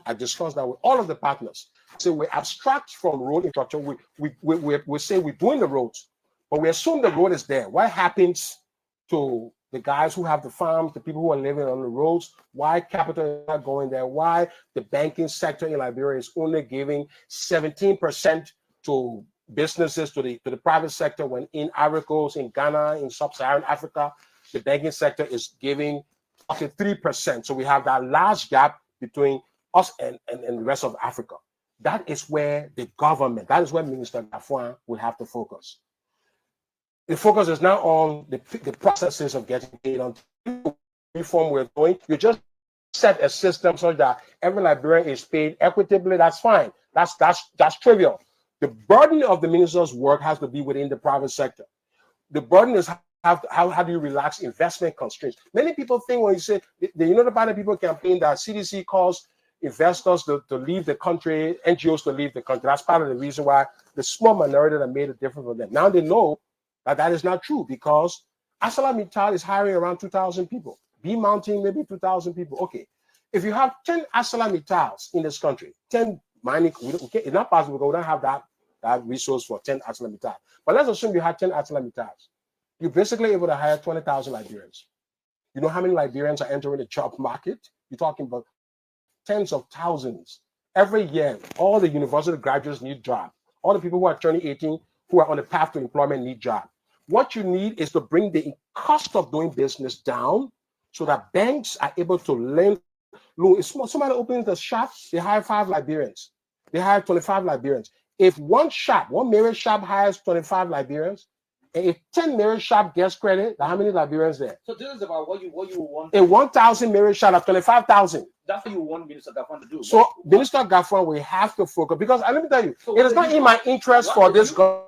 I discussed that with all of the partners. So we abstract from road infrastructure. We say we're doing the roads, but we assume the road is there. What happens to the guys who have the farms, the people who are living on the roads? Why capital is not going there? Why the banking sector in Liberia is only giving 17% to businesses, to the private sector, when in Ivory Coast, in Ghana, in sub-Saharan Africa, the banking sector is giving 3%. So we have that large gap between us and the rest of Africa. That is where the government, that is where Minister Gafuan will have to focus. The focus is now on the processes of getting paid on the reform we're doing. You just set a system so that every Liberian is paid equitably. That's fine. That's trivial. The burden of the minister's work has to be within the private sector. The burden is how do you relax investment constraints? Many people think when you say the Party people campaign that CDC calls investors to leave the country, NGOs to leave the country. That's part of the reason why the small minority that made it different for them. Now they know that is not true, because ArcelorMittal is hiring around 2,000 people. B Mountain, maybe 2,000 people. Okay. If you have 10 ArcelorMittals in this country, 10 mining, it's not possible because we don't have that resource for 10 ArcelorMittal. But let's assume you have 10 ArcelorMittals. You're basically able to hire 20,000 Liberians. You know how many Liberians are entering the job market? You're talking about tens of thousands. Every year, all the university graduates need jobs. All the people who are turning 18, who are on the path to employment, need jobs. What you need is to bring the cost of doing business down so that banks are able to lend loan. Somebody opens the shop, they hire 5 Liberians. They hire 25 Liberians. If one marriage shop hires 25 Liberians, and if 10 marriage shop gets credit, how many Liberians there? So this is about what you want. A 1,000 marriage shop of 25,000. That's what you want Minister Gafuan to do. So Minister Gafuan will have to focus, because let me tell you, it is not in my interest for this government.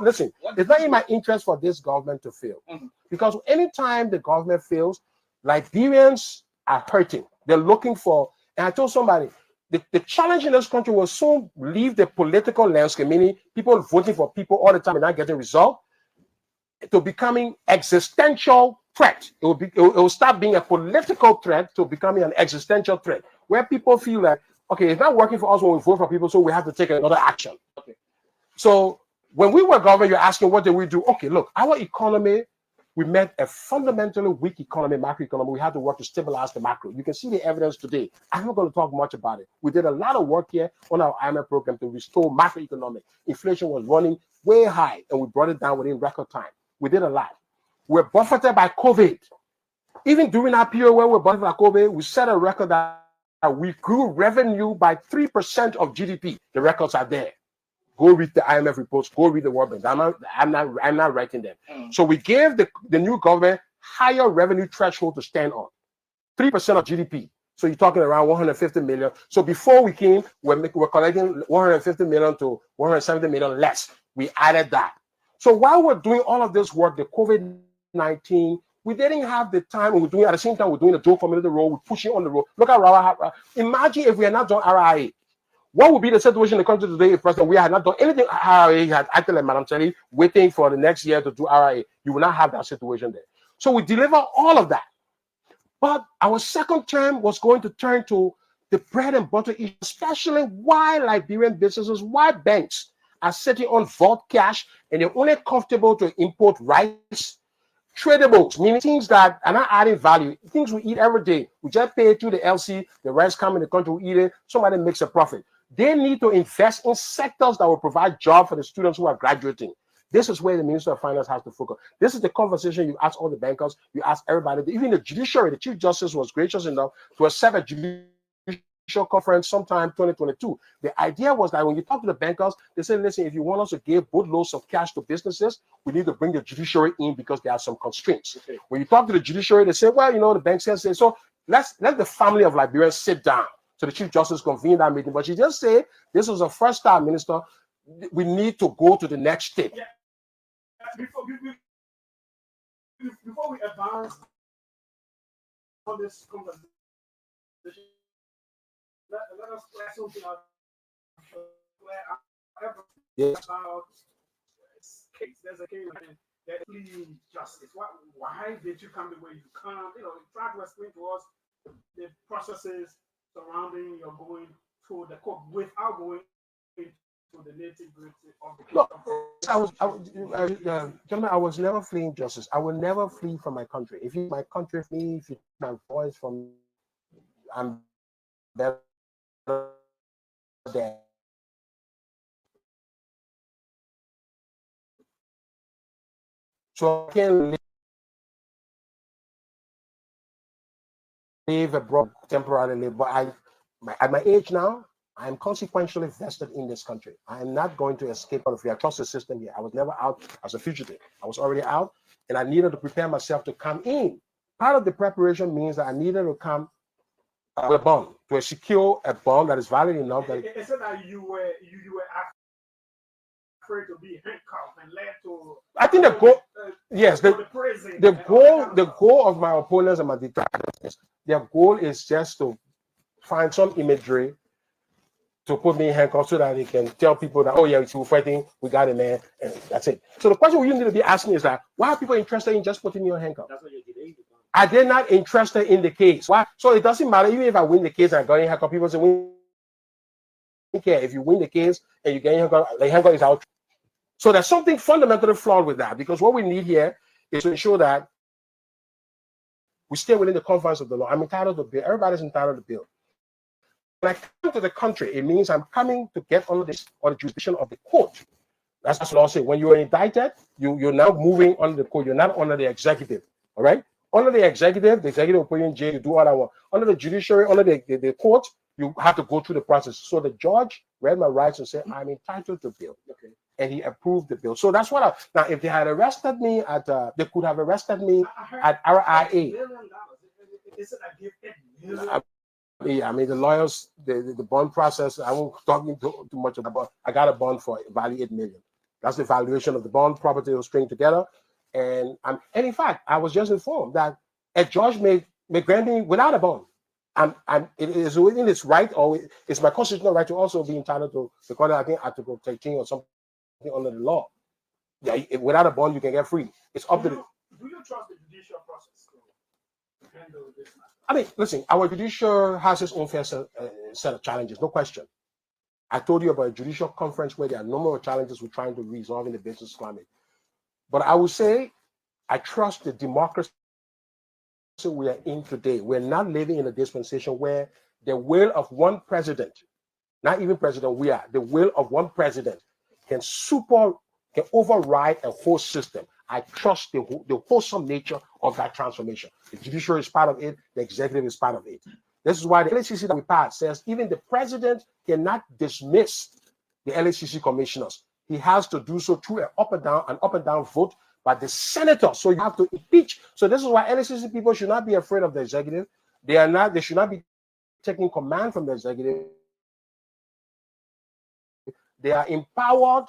Listen, it's not in my interest for this government to fail. Because anytime the government fails, Liberians are hurting. They're looking for, and I told somebody, the challenge in this country will soon leave the political landscape, meaning people voting for people all the time and not getting result, to becoming existential threat. It will start being a political threat to becoming an existential threat, where people feel like, okay, it's not working for us when we vote for people, so we have to take another action. Okay. So when we were government, you're asking, what did we do? Okay, look, our economy, we met a fundamentally weak economy, macroeconomy. We had to work to stabilize the macro. You can see the evidence today. I'm not going to talk much about it. We did a lot of work here on our IMF program to restore macroeconomic. Inflation was running way high, and we brought it down within record time. We did a lot. We're buffeted by COVID. Even during that period where we're buffeted by COVID, we set a record that we grew revenue by 3% of GDP. The records are there. Go read the IMF reports. Go read the World Bank. I'm not writing them. So we gave the new government higher revenue threshold to stand on, 3% of GDP. So you're talking around 150 million. So before we came, we're collecting 150 million to 170 million less. We added that. So while we're doing all of this work, the COVID-19, we didn't have the time. We're doing at the same time. We're doing the dual community role. We're pushing on the road. Look at RIA. Imagine if we had not done RIA. What would be the situation in the country today if President we had not done anything? RIA had acted like Madam Telly, waiting for the next year to do RIA. You will not have that situation there. So we deliver all of that. But our second term was going to turn to the bread and butter issue, especially why Liberian businesses, why banks are sitting on vault cash and they're only comfortable to import rice, tradables, meaning things that are not adding value, things we eat every day. We just pay it to the LC, the rice come in the country, we eat it, somebody makes a profit. They need to invest in sectors that will provide jobs for the students who are graduating. This is where the Minister of Finance has to focus. This is the conversation you ask all the bankers, you ask everybody, even the judiciary. The Chief Justice was gracious enough to accept a judicial conference sometime 2022. The idea was that when you talk to the bankers, they say, listen, if you want us to give boatloads of cash to businesses, we need to bring the judiciary in because there are some constraints. Okay. When you talk to the judiciary, they say, well, you know, the bank says, so let the family of Liberians sit down. So the Chief Justice convened that meeting, but she just said, this was a first-time minister, we need to go to the next step. Yeah. Before we advance on this conversation, let us play something out. Yes. About case. There's a case that plead justice. Why did you come the way you come? You know, try to explain to us the processes surrounding your going to the court without going to the nitty-gritty of the case. Gentlemen, I was never fleeing justice. I will never flee from my country. If you my country flee, if you my voice from, I'm better than. So I can live abroad temporarily, but at my age now, I'm consequentially vested in this country. I am not going to escape out of here. I trust the system here. I was never out as a fugitive. I was already out, and I needed to prepare myself to come in. Part of the preparation means that I needed to come with a bond, to secure a bond that is valid enough. That it said that you were afraid to be handcuffed and led to. I think the goal, yes, the goal of my opponents and my detractors, their goal is just to find some imagery to put me in handcuffs so that they can tell people that, oh yeah, we're fighting, we got a man, and that's it. So the question you need to be asking is that, why are people interested in just putting me on handcuffs? That's what you're delaying. Are they not interested in the case? Why? So it doesn't matter, even if I win the case and I got in handcuffs, people say, we don't care. If you win the case and you get in handcuffs, the handcuff is out. So there's something fundamentally flawed with that, because what we need here is to ensure that we stay within the confines of the law. I'm entitled to bail. Everybody's entitled to bail. When I come to the country, it means I'm coming to get under the jurisdiction of the court. That's what law says. When you are indicted, you're now moving under the court. You're not under the executive. All right? Under the executive will put you in jail, you do what I want. Under the judiciary, under the court, you have to go through the process. So the judge read my rights and said, I'm entitled to bail. Okay. And he approved the bill. So that's what now if they had arrested me at they could have arrested me at RIA. Yeah, I mean the lawyers, the bond process, I won't talk too much about. I got a bond for value $8 million. That's the valuation of the bond property was stringed together. And in fact, I was just informed that a judge may grant me without a bond. It is within its right, or it's my constitutional right to also be entitled to, because I think Article 13 or something under the law. Yeah, without a bond, you can get free. It's up to the. Do you trust the judicial process to handle this matter? I mean, listen, our judicial has its own fair set of challenges, no question. I told you about a judicial conference where there are a number of challenges we're trying to resolve in the business climate. But I would say I trust the democracy we are in today. We're not living in a dispensation where the will of one president, not even president, the will of one president can override a whole system. I trust the wholesome nature of that transformation. The judiciary is part of it. The executive is part of it. This is why the LACC that we passed says even the president cannot dismiss the LACC commissioners. He has to do so through an up and down vote by the senator. So you have to impeach. So this is why LACC people should not be afraid of the executive. They should not be taking command from the executive. They are empowered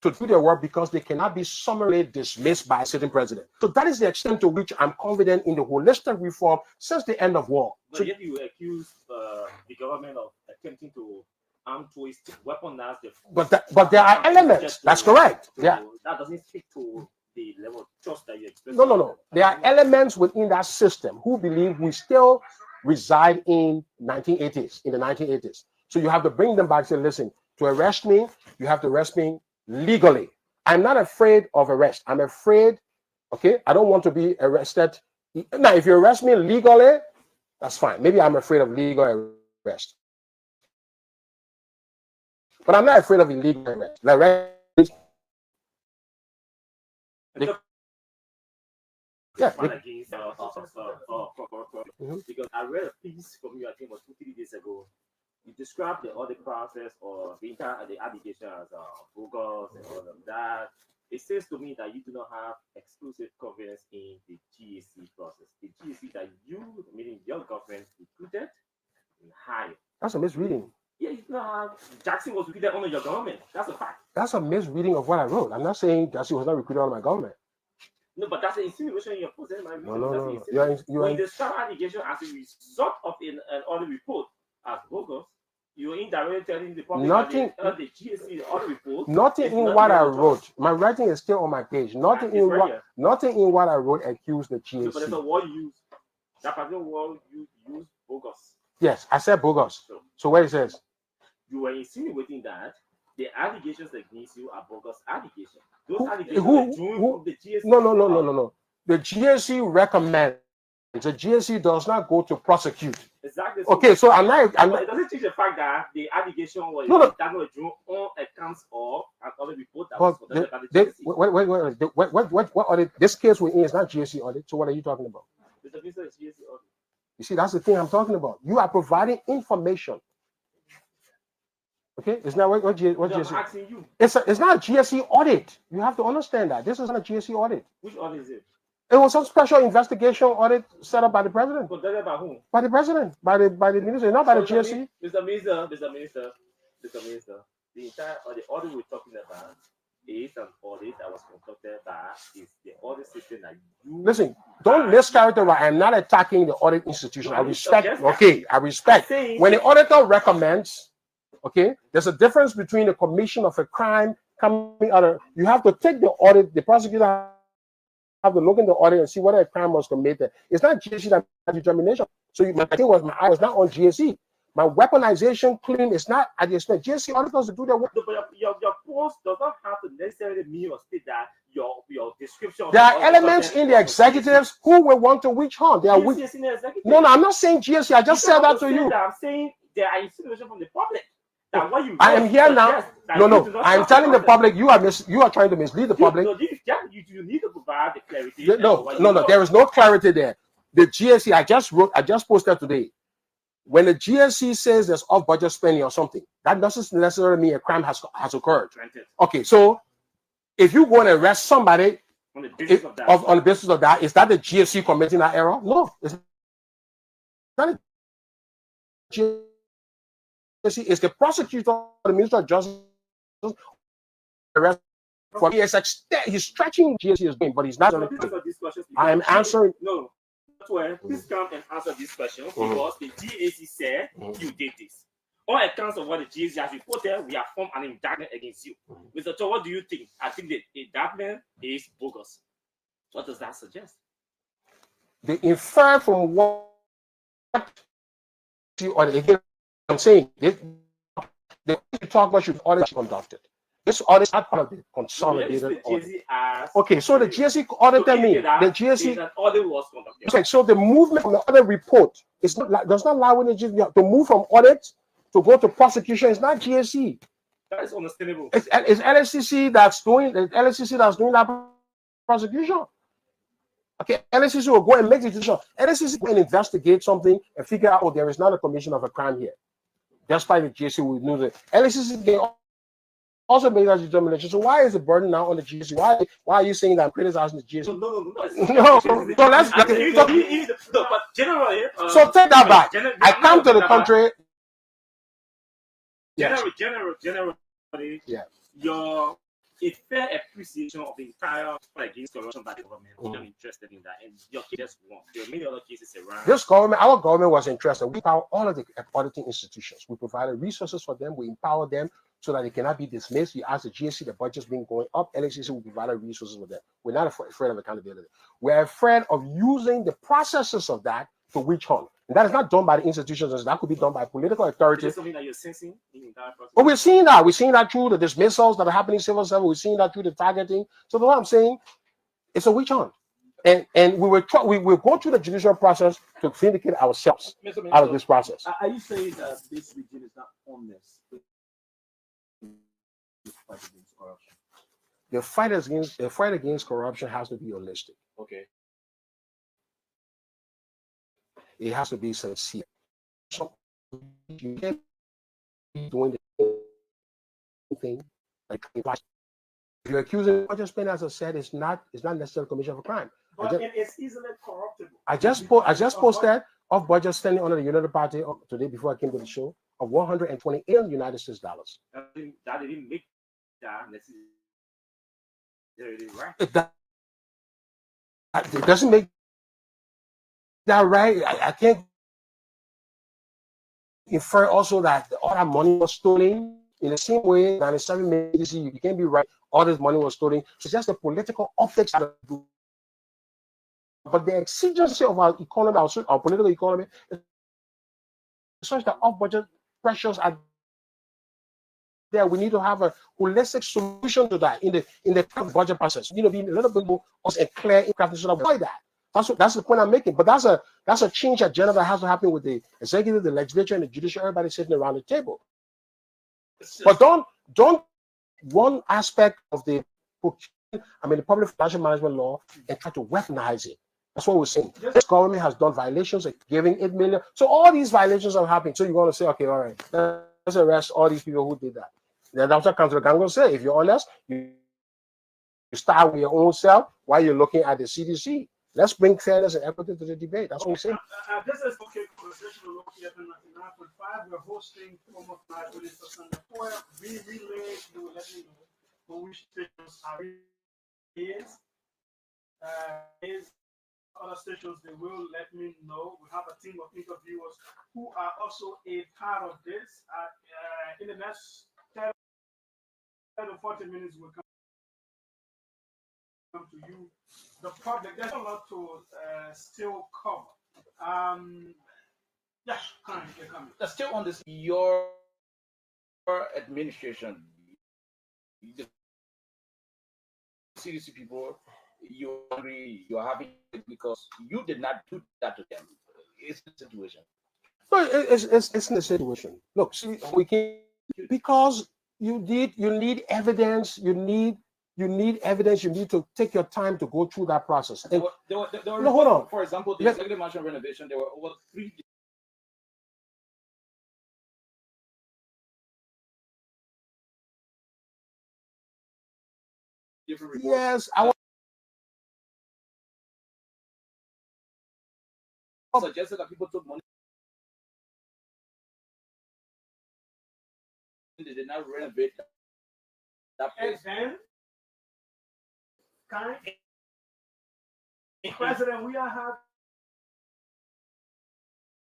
to do their work because they cannot be summarily dismissed by a sitting president. So that is the extent to which I'm confident in the holistic reform since the end of war. But yet you accuse the government of attempting to arm twist, weaponize the. But there are elements. That's correct. Yeah. That doesn't speak to the level of trust that you expect. No. There are elements within that system who believe we still reside in 1980s, in the 1980s. So you have to bring them back and say, listen, to arrest me, you have to arrest me legally. I'm not afraid of arrest. I'm afraid, okay, I don't want to be arrested. Now, if you arrest me legally, that's fine. Maybe I'm afraid of legal arrest. But I'm not afraid of illegal arrest. The arrest because I read a piece from you, I think it was 2-3 days ago. You described the audit process or the allegation as bogus and all of that. It says to me that you do not have exclusive confidence in the GAC process. The GAC that you, meaning your government, recruited and hired. That's a misreading. Yeah, you do not have. Jackson was recruited under your government. That's a fact. That's a misreading of what I wrote. I'm not saying Jackson was not recruited under my government. No, but that's an insinuation in your post. No. When the star allegation as a result of an audit report as bogus, you're indirectly telling the public that the GSC, the audit report. Nothing in what I wrote. My writing is still on my page. Nothing in what I wrote accused the GSC. No, but there's a word you use. That particular word you use, bogus. Yes, I said bogus. So what it says? You were insinuating that the allegations against you are bogus allegations. Those allegations from the GSC. No. The GSC recommends. The GSC does not go to prosecute. Exactly. Okay, so I'm not. It doesn't change the fact that the allegation was that was drawn on accounts of another report that was conducted by the GSC. What audit? This case we're in is not GSC audit. So what are you talking about? Mr. Minister, it's GSC audit. You see, that's the thing I'm talking about. You are providing information. Okay, it's not what GSC. I'm asking you. It's not a GSC audit. You have to understand that this is not a GSC audit. Which audit is it? It was some special investigation audit set up by the president. Conducted by whom? By the president, by the minister, not by the GSC. Mr. Minister, the entire audit we're talking about is an audit that was conducted by the audit system that you. Listen, don't mischaracterize. I'm not attacking the audit institution. I respect. Okay, I respect. When the auditor recommends, okay, there's a difference between the commission of a crime coming out of. You have to take the audit. The prosecutor have to look in the audit and see whether a crime was committed. It's not GSC that has determination. So my eye was not on GSC. My weaponization claim is not at the expense. GSC auditors to do their work. No, but your post does not have to necessarily mean or state that your description. There are elements in the executives who will want to witch hunt. They are witch. No, I'm not saying GSC. I just said that to you. I'm saying there are insinuations from the public. I am here now. No. I'm telling the public you are trying to mislead the public. You need to provide the clarity. No. There is no clarity there. The GSC I just posted today. When the GSC says there's off-budget spending or something, that doesn't necessarily mean a crime has occurred. Okay, so if you go and arrest somebody on the basis of that, is that the GSC committing that error? No, it's not a GSC. It's the prosecutor, the Minister of Justice, arrest for me. He's stretching GSC is doing, but he's not. I am answering. No, please come and answer this question because the GAC said you did this. On accounts of what the GAC has reported, we have formed an indictment against you. Mr. Cho, what do you think? I think the indictment is bogus. What does that suggest? They infer from what you or again. I'm saying the talk about should audit conducted. This audit is not part of the consolidated audit. Okay, so the GSC audited me. The GSC audit was conducted. Okay, so the movement from the audit report is not does not allow the GSC to move from audit to go to prosecution. It's not GSC. That is understandable. It's LSCC that's doing that prosecution. Okay, LSCC will go and make the decision. LSCC will investigate something and figure out, oh, there is not a commission of a crime here. Despite the GSC will know that LSCC can also make that determination. So why is the burden now on the GSC? Why are you saying that I'm criticizing the GSC? No, let's but generally. So take that back. I come to the country. Generally, yeah. Your a fair appreciation of the entire fight against corruption by the government. I'm interested in that, and your case just won. There are many other cases around. Our government was interested. We empower all of the auditing institutions. We provided resources for them. We empower them so that it cannot be dismissed. You ask the GSC, the budget's been going up. LHCC will provide resources with that. We're not afraid of accountability. We're afraid of using the processes of that to witch hunt. And that is not done by the institutions. That could be done by political authority. Is this something that you're sensing in the entire process? But we're seeing that. We're seeing that through the dismissals that are happening in civil service. We're seeing that through the targeting. So what I'm saying, it's a witch hunt. And we will go through the judicial process to vindicate ourselves out of this process. Are you saying that this regime is not honest? The fight against corruption has to be holistic. Okay. It has to be sincere. So you can't be doing the same thing like if you're accusing budget spending, as I said, it's not necessarily commission of a crime. But it's easily corruptible. I just posted off budget spending under the United Party today before I came to the show of $128 United States dollars. That didn't make that necessarily right. It doesn't make that right. I can't infer also that all that money was stolen in the same way. 97 million, you can't be right. All this money was stolen. So it's just the political optics. But the exigency of our economy, our political economy, is such that off-budget pressures are there. We need to have a holistic solution to that in the budget process. We need to be a little bit more and clear in crafting so that we avoid that. That's the point I'm making. But that's a change agenda that has to happen with the executive, the legislature, and the judiciary. Everybody sitting around the table. But don't one aspect of the public financial management law and try to weaponize it. That's what we're saying. This government has done violations, like giving 8 million. So all these violations are happening. So you're going to say, okay, all right, let's arrest all these people who did that. Then that's what Councilor Gang will say. If you're honest, you start with your own self while you're looking at the CDC. Let's bring fairness and equity to the debate. That's what we're saying. This is okay. Conversation located in 9.5. We're hosting former Prime Minister Senator TWEAH. We relay. You will let me know on which stations are is. Other stations, they will let me know. We have a team of interviewers who are also a part of this. In the next 10 to 40 minutes, we'll come to you. The project, there's a lot to still cover. Yeah, That's still on this, your administration, the CDC people, you're angry, you're having it because you did not do that to them. It's the situation. No, it's in the situation. Look, see, we can, because you need evidence. You need evidence. You need to take your time to go through that process. And, hold on. For example, the executive mansion renovation, there were over 3 different reports. Yes, I want. Suggested that people took money. They did not renovate that place. And President, we are having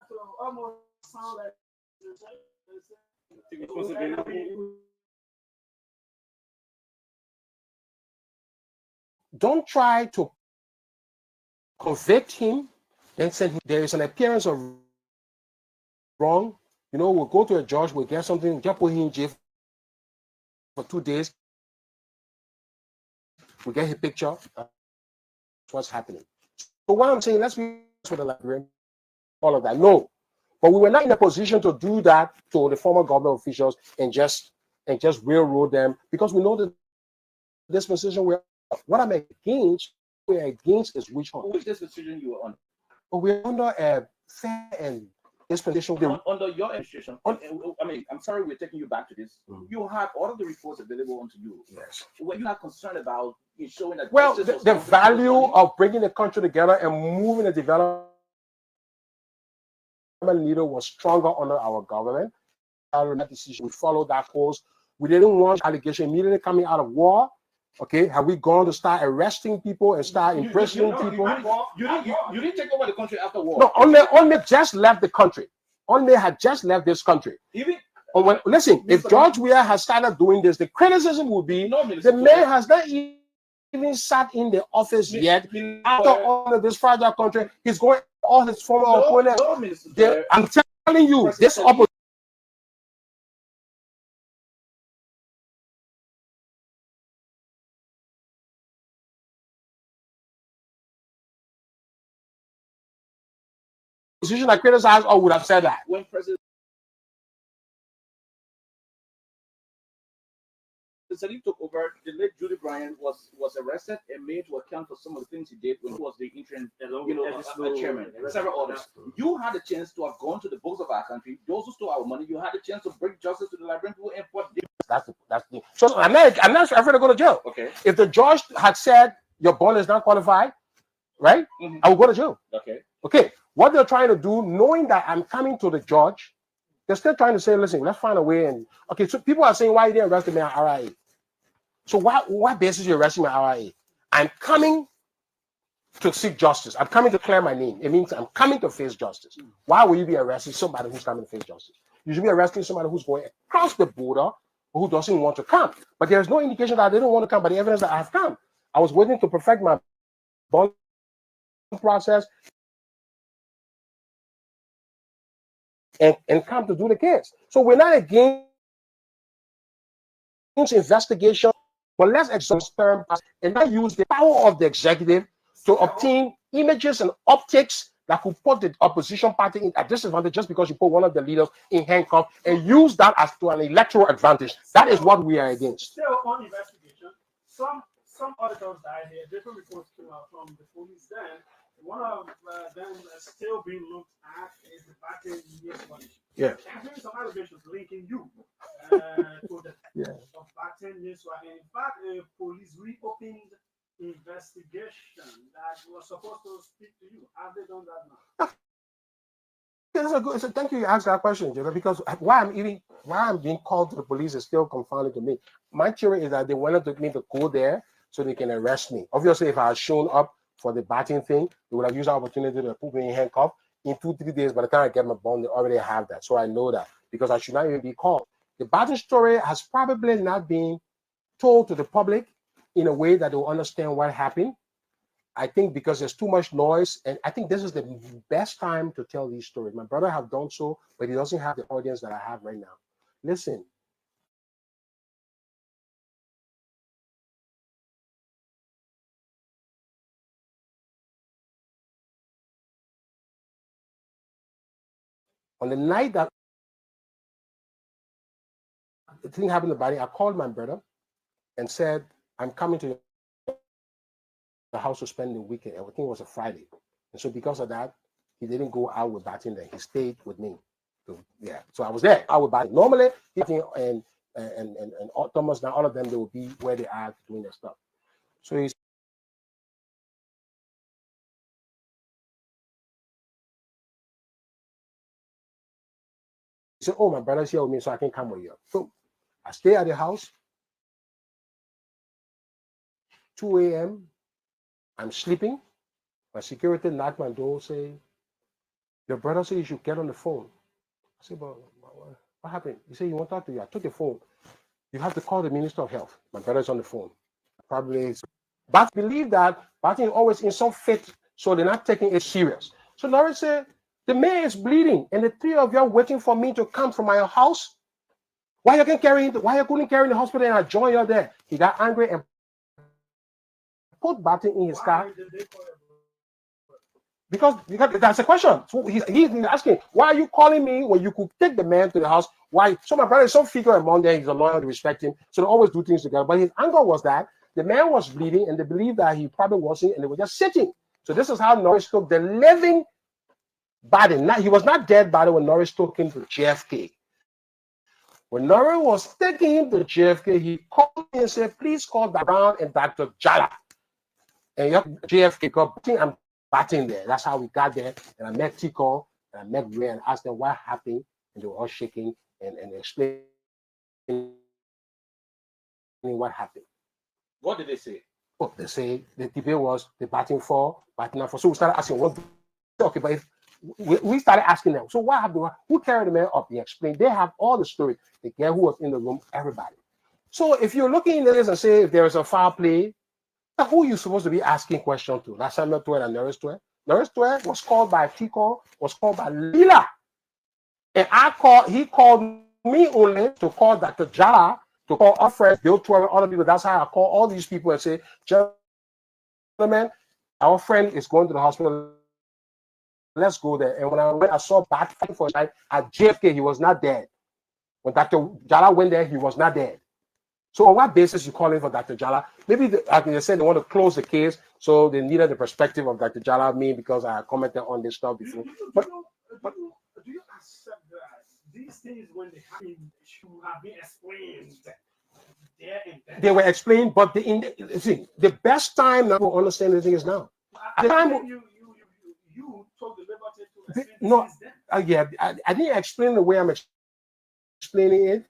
to almost sound like don't try to convict him and say there is an appearance of wrong. We'll go to a judge, we'll get something, just put him in jail for 2 days. We get his picture. That's what's happening. So what I'm saying, let's be with the librarian, all of that. No, but we were not in a position to do that to the former government officials and just railroad them, because we know that this position we're against is witch hunt. Which dispensation you were on? But we're under a fair and dispensation. Under your administration, I'm sorry we're taking you back to this. You have all of the reports available onto you. Yes. Were you not concerned about showing that? Well, the value of bringing the country together and moving the development needle was stronger under our government. That decision, we followed that course. We didn't want allegation immediately coming out of war. Okay, have we gone to start arresting people and start imprisoning people? You didn't take over the country after war. No, Onme just left the country. Onme had just left this country. Even Listen, if George Weah has started doing this, the criticism would be the man has not even sat in the office yet. After all of this fragile country, he's going all his former opponents. I'm telling you, this opposition I criticized or would have said that. When President Sadiq took over, the late Judy Bryant was arrested and made to account for some of the things he did when he was the interim, chairman, several others. You had a chance to have gone to the books of our country. Those who stole our money, you had a chance to bring justice to the Liberian people and what they. That's the. So I'm not afraid to go to jail. Okay. If the judge had said your bond is not qualified, right? I will go to jail. Okay. Okay. What they're trying to do, knowing that I'm coming to the judge, they're still trying to say, listen, let's find a way. And okay, so people are saying, why you didn't arrest me on RIA? So what basis you arresting me on RIA? I'm coming to seek justice. I'm coming to clear my name. It means I'm coming to face justice. Why will you be arresting somebody who's coming to face justice? You should be arresting somebody who's going across the border or who doesn't want to come. But there's no indication that they don't want to come, but the evidence that I have come. I was waiting to perfect my bond process and come to do the case. So we're not against investigation, but let's exhaust term and not use the power of the executive to obtain images and optics that could put the opposition party in a disadvantage just because you put one of the leaders in handcuffs and use that as to an electoral advantage. That is what we are against. Still on investigation, some auditors died there. Different reports came out from the police then. One of them still being looked at is the back-end newswire. Yeah. There's some allegations linking you to the of back-end newswire. And in fact, police reopened investigation that was supposed to speak to you. Have they done that now? Thank you. You asked that question, Jada, because why I'm being called to the police is still confounding to me. My theory is that they wanted me to go there so they can arrest me. Obviously, if I had shown up for the batting thing, they would have used the opportunity to put me in handcuff. In 2-3 days, by the time I get my bond, they already have that. So I know that because I should not even be called. The batting story has probably not been told to the public in a way that they'll understand what happened. I think because there's too much noise, and I think this is the best time to tell these stories. My brother have done so, but he doesn't have the audience that I have right now. Listen. On the night that the thing happened to Bari, I called my brother and said, I'm coming to the house to spend the weekend. I think it was a Friday. And so because of that, he didn't go out with Batin then. He stayed with me. So, yeah. So I was there. I would Batin. Normally, and Thomas, now all of them, they will be where they are doing their stuff. So he said, oh, my brother's here with me, so I can come with you. So I stay at the house. 2 a.m. I'm sleeping. My security knocked my door, say, your brother said you should get on the phone. I said, but what happened? He said, you want to talk to you. I took the phone. You have to call the Minister of Health. My brother's on the phone. Probably, but believe that Batin is always in some fit, so they're not taking it serious. So Norris said, the man is bleeding, and the three of you are waiting for me to come from my house. Why you couldn't carry in the hospital and I join you there? He got angry and put Batin in his car. Because that's a question. So he's asking, why are you calling me when you could take the man to the house? Why? So my brother is some figure among them. He's a lawyer, to respect him. So they always do things together. But his anger was that the man was bleeding and they believed that he probably wasn't, and they were just sitting. So this is how Norris took the living body. He was not dead body when Norris took him to JFK. When Norris was taking him to JFK, he called me and said, please call Brown and Dr. Jala. And JFK called, I'm batting there. That's how we got there. And I met Tico and I met Ray and asked them what happened. And they were all shaking and explaining what happened. What did they say? Oh, they say the debate was the batting for, batting not for. So we started asking, what? Okay, but if we started asking them, so what happened? Who carried the man up? He explained. They have all the story. The girl who was in the room, everybody. So if you're looking at this and say if there is a foul play, who are you supposed to be asking questions to? That's Samuel TWEAH and Norris TWEAH. Norris TWEAH was called by Tico, was called by Lila. And he called me only to call Dr. Jala, to call our friends, Bill TWEAH, other people. That's how I call all these people and say, gentlemen, our friend is going to the hospital. Let's go there. And when I went, I saw bad fighting for life at JFK. He was not dead. When Dr. Jala went there, he was not dead. So on what basis you calling for Dr. Jala? Maybe like they said they want to close the case, so they needed the perspective of Dr. Jala, me, because I commented on this stuff before. Do you accept that these things, when they happen, should have been explained there and then? They were explained, but the best time now to understand the thing is now. You took the liberty to explain I didn't explain the way I'm explaining it.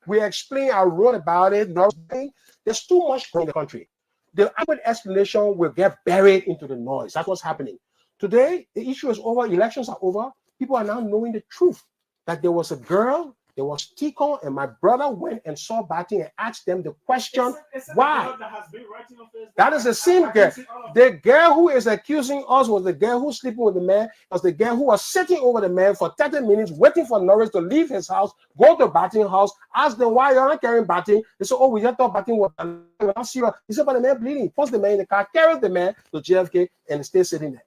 We explained, I wrote about it. There's too much in the country. The adequate explanation will get buried into the noise. That's what's happening. Today, the issue is over. Elections are over. People are now knowing the truth. That there was a girl, there was Tico, and my brother went and saw Batting and asked them the question, why? That is the same girl. The girl who is accusing us was the girl who's sleeping with the man, was the girl who was sitting over the man for 30 minutes, waiting for Norris to leave his house, go to Batting house, ask them why you're not carrying Batting. They said, oh, we just thought Batting was not serious. He said, but the man bleeding. He puts the man in the car, carries the man to JFK, and stay sitting there.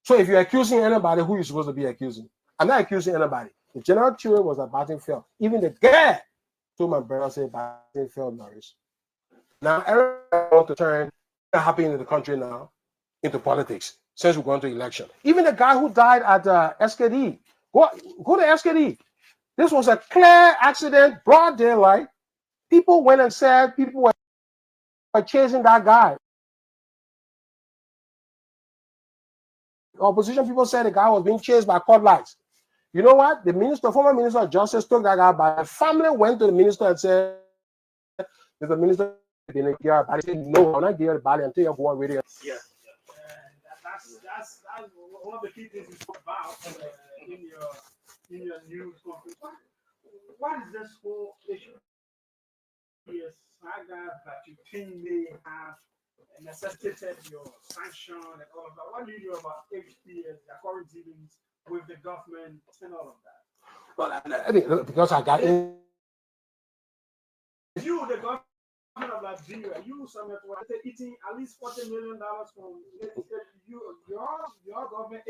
So if you're accusing anybody, who are you supposed to be accusing? I'm not accusing anybody. The general theory was that Batting fell. Even the girl told my brother, say Batting fell, Norris. Now, everyone wants to turn what happening in the country now into politics since we're going to election. Even the guy who died at SKD, go to SKD. This was a clear accident, broad daylight. People went and said people were chasing that guy. Opposition people said the guy was being chased by cod lights. You know what? The former minister of justice took that guy by the family, went to the minister and said, "There's a minister didn't give her a body." He said, "No, I'm not giving her a body until you go on radio." Yeah. That's one of the key things you spoke about in your news conference. What is this whole issue? Yes, saga that you think may have necessitated your sanction and all of that. What do you know about HPS, the current dealings with the government and all of that? Well, I think because I got in. You, the government of Nigeria, you eating at least $40 million from your government.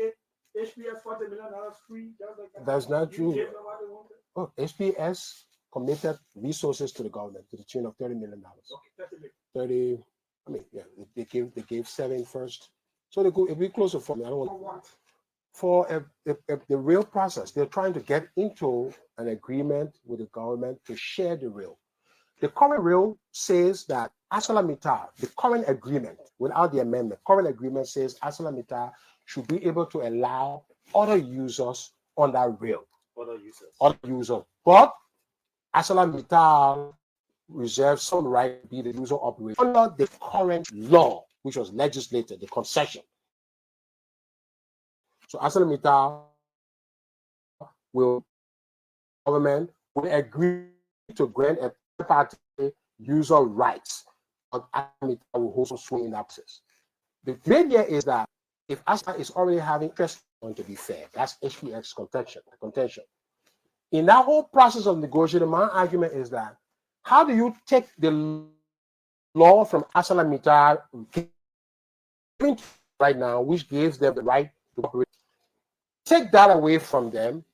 HPS $40 million free. That's not true. Oh, HPS committed resources to the government to the tune of $30 million. Okay, 30. I mean, yeah, they gave 7 first, so they go. If we close to 4, I don't want. For what? For the real process, they're trying to get into an agreement with the government to share the real. The current real says that ArcelorMittal, the current agreement, without the amendment, current agreement says ArcelorMittal should be able to allow other users on that rail. Other users. But ArcelorMittal reserves some right to be the user operator under the current law, which was legislated, the concession. So ArcelorMittal government will agree to grant a third-party user rights, but ArcelorMittal will hold some swing in that process. The idea is that if ArcelorMittal is already having interest, going to be fair. That's HPX contention. In that whole process of negotiating, my argument is that how do you take the law from ArcelorMittal right now, which gives them the right to operate, take that away from them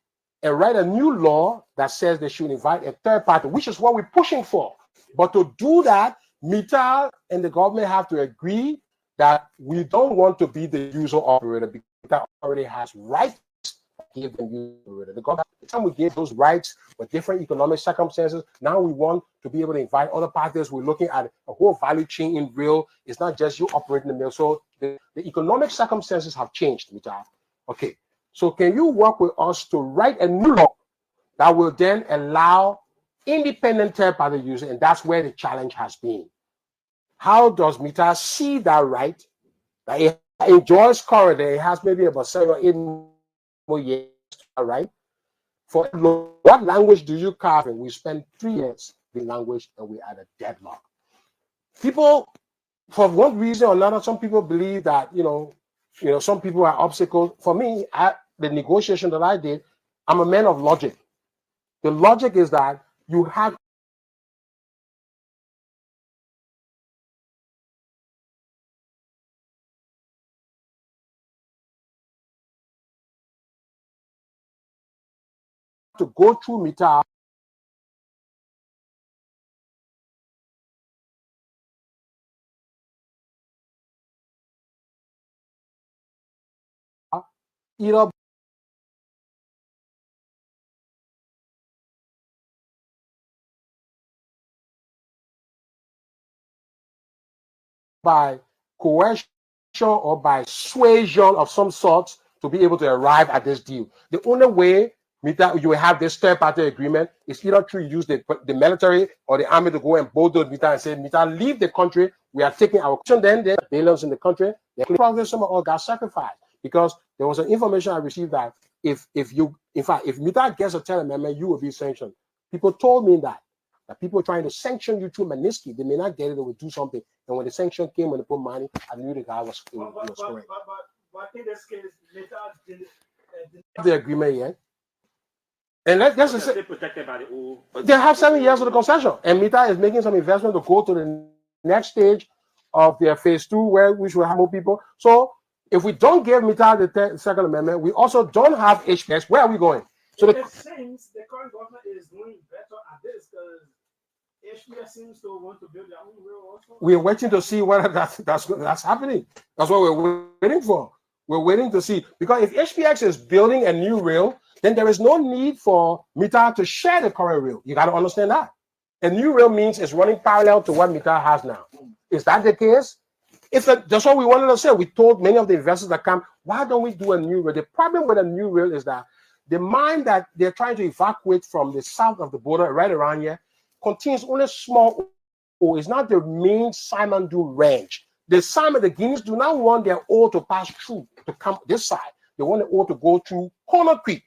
and write a new law that says they should invite a third party, which is what we're pushing for. But to do that, Mittal and the government have to agree that we don't want to be the user operator because Mittal already has rights to give them user operator. The government, the time we gave those rights with different economic circumstances, now we want to be able to invite other parties. We're looking at a whole value chain in real. It's not just you operating the mill. So the economic circumstances have changed, Mittal. Okay. So can you work with us to write a new law that will then allow independent third-party users? And that's where the challenge has been. How does Mittal see that right, that it in George corridor, it has maybe about 7 or 8 more years, right? For what language do you carve in? We spend 3 years in language and we are at a deadlock. People, for one reason or another, some people believe that, some people are obstacles. For me, the negotiation that I did, I'm a man of logic. The logic is that you have to go through MITA either by coercion or by suasion of some sort to be able to arrive at this deal. The only way MITA, you will have this third-party agreement is either through use the military or the army to go and bulldoze MITA and say, MITA, leave the country. We are taking our action. Then there are billions in the country. Probably some of all got sacrificed because there was an information I received that if MITA gets a 10 amendment, you will be sanctioned. People told me that people trying to sanction you through Manisky, they may not get it, they will do something. And when the sanction came, when they put money, I knew the guy was correct. But in this case, MITA didn't The agreement yet. And let's just say protected by the old. They have 7 years of the concession, and MITA is making some investment to go to the next stage of their phase 2, where we should have more people. So if we don't give MITA the second amendment, we also don't have HPS. Where are we going? So it seems the current government is doing better at this because HPS seems to want to build their own rail also. We're waiting to see whether that's happening. That's what we're waiting for. We're waiting to see, because if HPX is building a new rail, then there is no need for MITA to share the current rail. You got to understand that. A new rail means it's running parallel to what MITA has now. Is that the case? That's what we wanted to say. We told many of the investors that come, why don't we do a new rail? The problem with a new rail is that the mine that they're trying to evacuate from the south of the border, right around here, contains only small ore. It's not the main Simandou range. The Guineans do not want their ore to pass through to come this side. They want the ore to go through Corner Creek,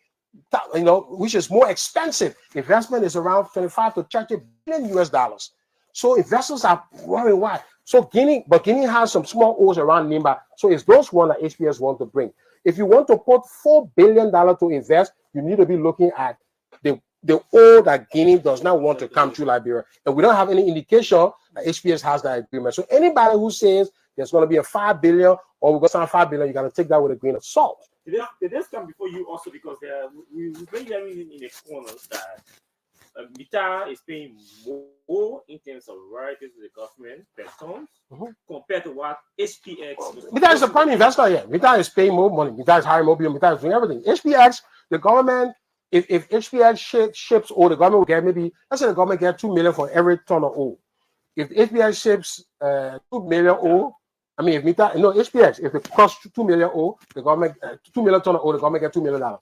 which is more expensive. Investment is around 25 to 30 billion US dollars. So investors are worried why. So Guinea has some small ores around Nimba. So it's those ones that HPS want to bring. If you want to put $4 billion to invest, you need to be looking at the ore that Guinea does not want to come to Liberia. And we don't have any indication that HPS has that agreement. So anybody who says there's going to be a $5 billion or we're going to sign $5 billion, you got to take that with a grain of salt. Did this come before you also, because we've been hearing in the corners that MITA is paying more in terms of royalties to the government per ton compared to what HPX. MITA is the prime investor here. MITA is paying more money. MITA is hiring more people. MITA is doing everything. HPX, the government, if HPX ships ore, the government will get maybe, let's say the government get 2 million for every ton of ore. If HPX ships 2 million ore, I mean, if MITA, no, HPX, if it costs 2 million ore, the government, 2 million ton of ore, the government get $2 million.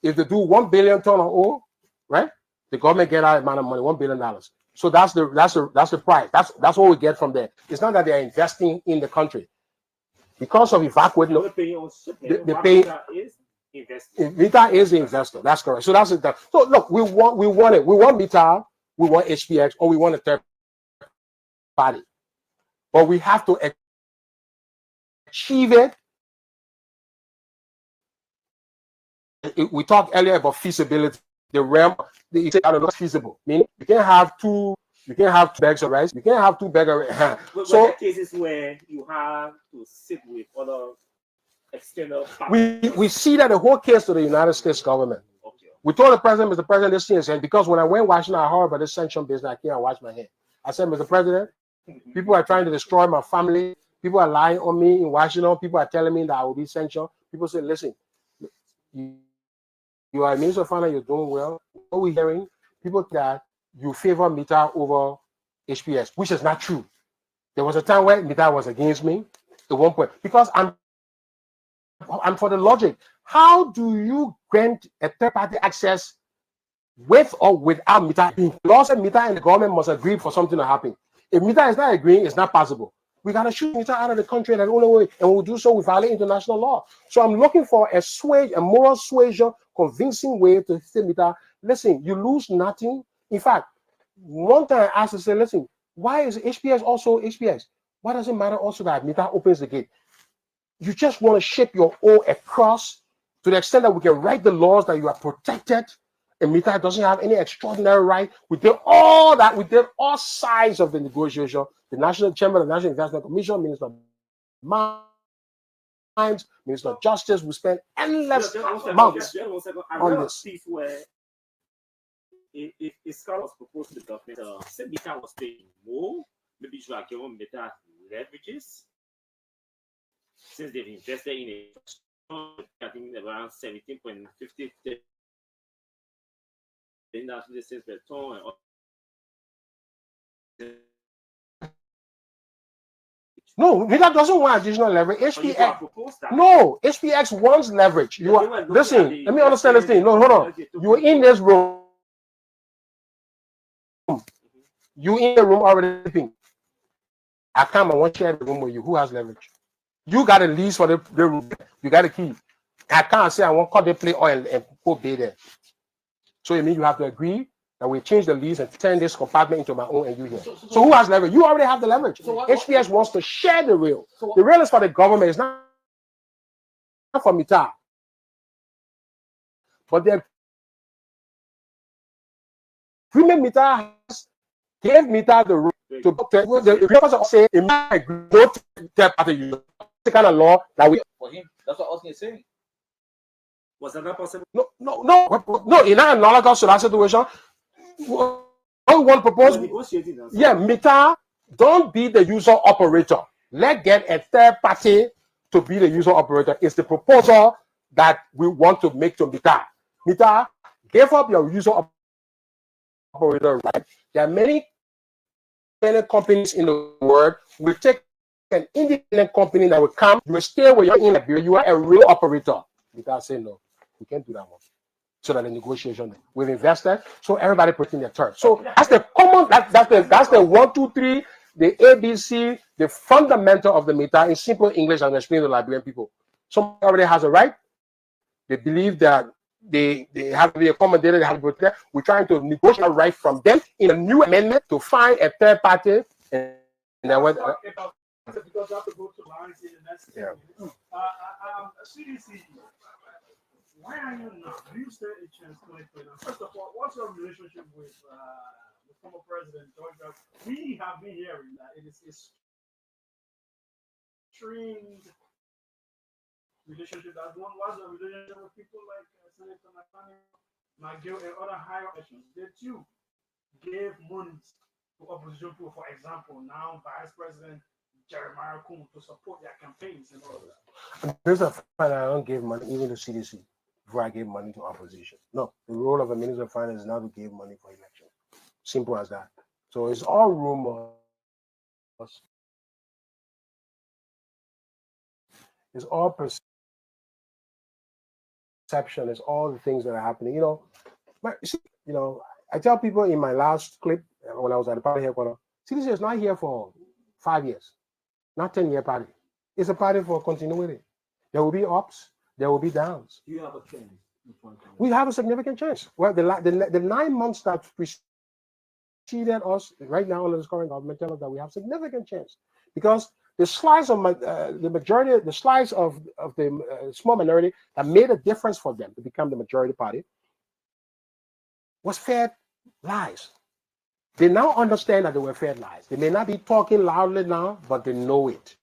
If they do 1 billion ton of ore, right, the government get that amount of money, $1 billion. So that's the price. That's what we get from there. It's not that they're investing in the country. Because of evacuating, they pay. MITA is the investor. That's correct. So that's it. So look, we want it. We want MITA, we want HPX, or we want a third party. But we have to achieve it. We talked earlier about feasibility. The realm, it's not feasible. Meaning you can't have two bags of rice. You can't have 2 bags of rice. So there are cases where you have to sit with other external partners. We see that the whole case to the United States government. Okay. We told the president, Mr. President, this thing is saying, because when I went Washington, I heard about this sanction business. I can't wash my hand. I said, Mr. President, people are trying to destroy my family. People are lying on me in Washington. People are telling me that I will be sanctioned. People say, listen, you are a minister of finance, you're doing well. What we're hearing, people that you favor MITA over HPS, which is not true. There was a time where MITA was against me at one point, because I'm for the logic. How do you grant a third-party access with or without MITA? The law said MITA and the government must agree for something to happen. If MITA is not agreeing, it's not possible. We got to shoot Mita out of the country that only way, and we'll do so we violate international law. So I'm looking for a moral suasion, convincing way to say Mita, listen, you lose nothing. In fact, one time I asked to say, listen, why is HPS also HPS? Why does it matter also that Mita opens the gate? You just want to shape your O across to the extent that we can write the laws that you are protected. And Mita doesn't have any extraordinary right. We did all that. We did all sides of the negotiation. The National Chamber, the National Investment Commission, Minister of Mines, Minister of Justice. We spent endless months on this. Where if Fiscal was proposed to the government, say Mita was paying more, maybe you should have given Mita leverages. Since they've invested in it, I think around 17.50 cents per ton. No, Mita doesn't want additional leverage. HPX wants leverage. You are listen. Let me understand this thing. No, hold on. You were in this room. You in the room already. I come. I want to share the room with you. Who has leverage? You got a lease for the room. You got a key. I can't say I want to play oil and put bay there. So it means you have to agree that we change the lease and turn this compartment into my own and you here. So who has leverage? You already have the leverage. HPS wants to share the rail. The rail is for the government. It's not for Mita. But the agreement Mita has gave Mita the room to the purpose say it might go to third party user. The kind of law that we for him. That's what I was saying. Was that not possible? No, in an analogous to that situation, what we want to propose, yeah, Mita, don't be the user operator. Let's get a third party to be the user operator. It's the proposal that we want to make to Mita. Mita, give up your user operator right. There are many companies in the world. We take an independent company that will come, you will stay where you're in Liberia, you are a real operator. Mita say no, we can't do that one. So that the negotiation we've invested, so everybody put in their turn. So that's the common, that's the 1, 2, 3, the ABC, the fundamental of the Mita in simple English. I'm explaining to Liberian people. Somebody already has a right. They believe that they have to be accommodated, they have to be protected. We're trying to negotiate a right from them in a new amendment to find a third party. And then what? Because I have to go to lines in the next CDC. Why are you not? Do you stand a chance to play now? First of all, what's your relationship with the former president Georgia? We have been hearing that it is a strained relationship. That one was a relationship with people like Senator McGill and other higher officials. They too gave money to opposition people. For example, now Vice President Jeremiah Kuhn to support their campaigns and all that. There's a fact I don't give money even to CDC before I gave money to opposition. No, the role of a minister of finance is not to give money for election. Simple as that. So it's all rumors. It's all perception. It's all the things that are happening. You know, I tell people in my last clip when I was at the party headquarters, CDC is not here for 5 years. Not 10-year party. It's a party for continuity. There will be ups, there will be downs. You have a chance. We have a significant chance. Well, the 9 months that preceded us right now under this current government tell us that we have significant chance because the slice of the majority, the slice of the small minority that made a difference for them to become the majority party was fed lies. They now understand that they were fed lies. They may not be talking loudly now, but they know it.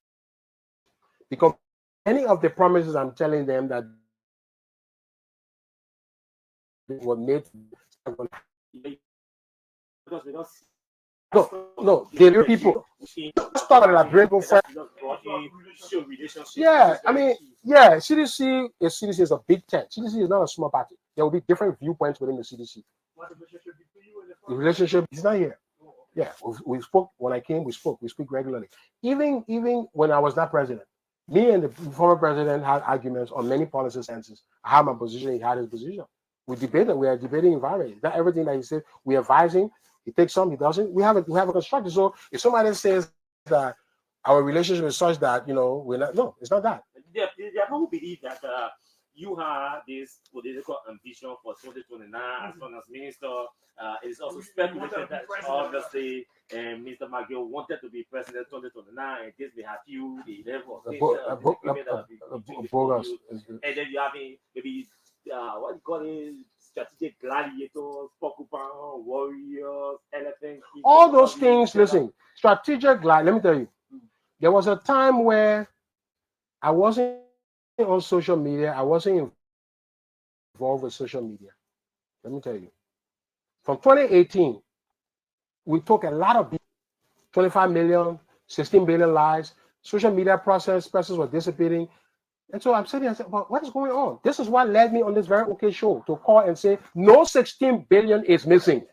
Because any of the promises I'm telling them that they were made. No, the people. Yeah, I mean, yeah, CDC is a big tent. CDC is not a small party. There will be different viewpoints within the CDC. The relationship is not here. Yeah, we spoke when I came. We speak regularly. Even when I was not president, me and the former president had arguments on many policy stances. I had my position, he had his position. We debated. We are debating environment. Not everything that he said we are advising. He takes some, he doesn't. We have a constructive. So if somebody says that our relationship is such that, you know, we're not, no, it's not that. There are people who believe that you have this political ambition for 2029 as long as minister. It is also speculated that obviously Mr. McGill wanted to be president 2029, and this may have you the level of bogus. And then you have maybe what you call it, strategic gladiators, porcupine, warriors, elephant. All those things, listen, strategic let me tell you, there was a time where I wasn't on social media. I wasn't involved with social media. Let me tell you. From 2018, we took a lot of 25 million, 16 billion lives. Social media persons were dissipating. And so I'm sitting and saying, well, what is going on? This is what led me on this very okay show to call and say, no 16 billion is missing.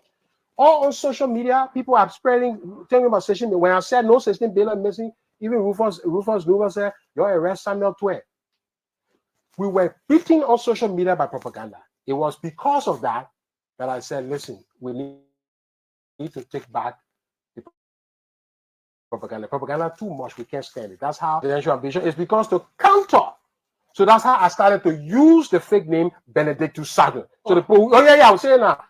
All on social media, people are spreading, telling about 16 billion. When I said no 16 billion missing, even Rufus Luba said, you're arrest Samuel TWEAH. We were beaten on social media by propaganda. It was because of that that I said, listen, we need to take back the propaganda. Propaganda too much, we can't stand it. That's how the national ambition is, because to counter. So that's how I started to use the fake name Benedictus Samuel. So the I'm saying now.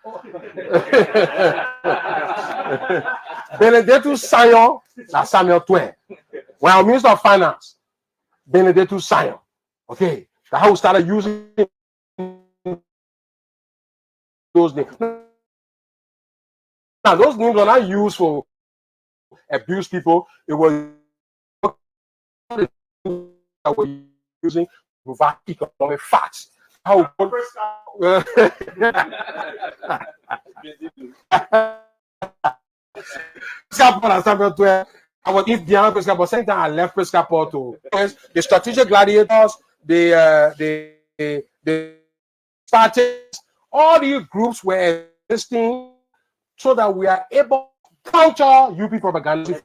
Benedictus Samuel, that's Samuel TWEAH. When I'm Minister of Finance, Benedictus Samuel. Okay, that's how we started using those names. Now, those names were not used for abuse people. It was that we're using to provide economic facts. How I was if beyond Prescott, but same time I left Prescott to the strategic gladiators, the Spartans, all these groups were existing so that we are able to counter UP propaganda.